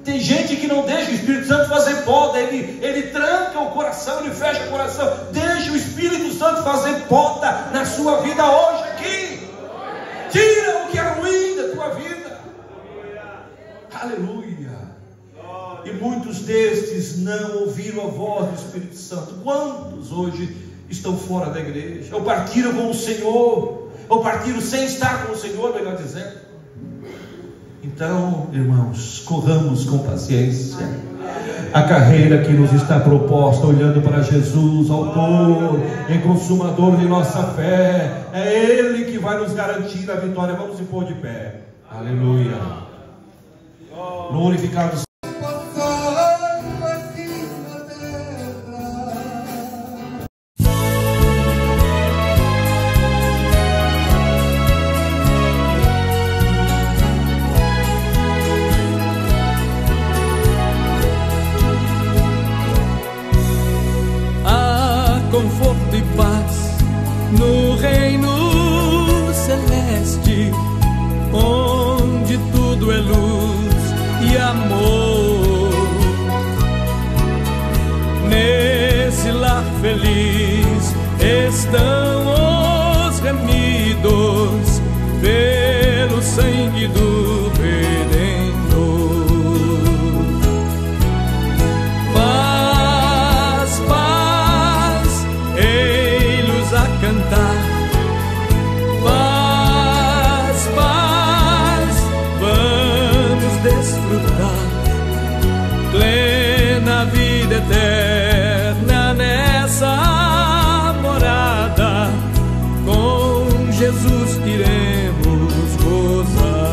Tem gente que não deixa o Espírito Santo fazer poda, ele tranca o coração, ele fecha o coração. Deixa o Espírito Santo fazer poda na sua vida hoje aqui. Tira o que é ruim da tua vida. Aleluia. E muitos destes não ouviram a voz do Espírito Santo. Quantos hoje estão fora da igreja? Ou partiram com o Senhor, ou partiram sem estar com o Senhor, melhor dizendo. Então, irmãos, corramos com paciência a carreira que nos está proposta, olhando para Jesus, autor e consumador de nossa fé. É Ele que vai nos garantir a vitória. Vamos se pôr de pé. Aleluia. Glorificado conforto e paz no reino celeste, onde tudo é luz e amor. Nesse lar feliz estão os remidos pelo sangue do Redentor. Plena vida eterna nessa morada, com Jesus iremos gozar.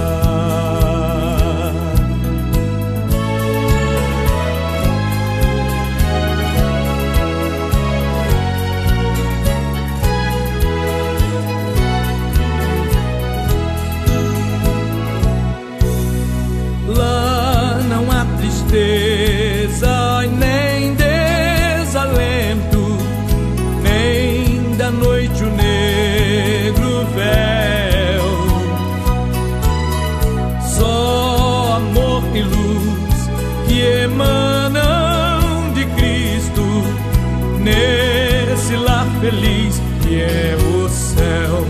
Lá não há tristeza e nem desalento, nem da noite o negro véu. Só amor e luz que emanam de Cristo, nesse lar feliz que é o céu.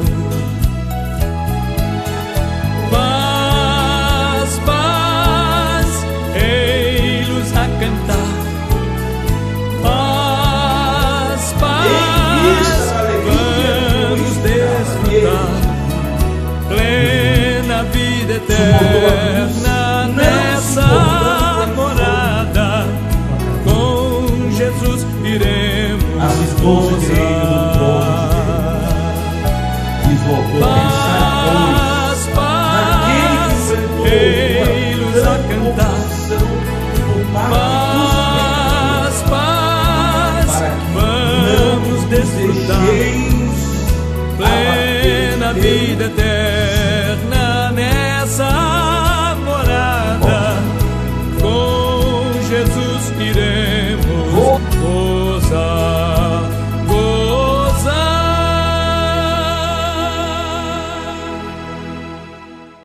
Plena vida eterna nessa morada, com Jesus iremos gozar. Paz, paz, ei-los a cantar. Paz, paz, vamos desfrutar. Plena vida eterna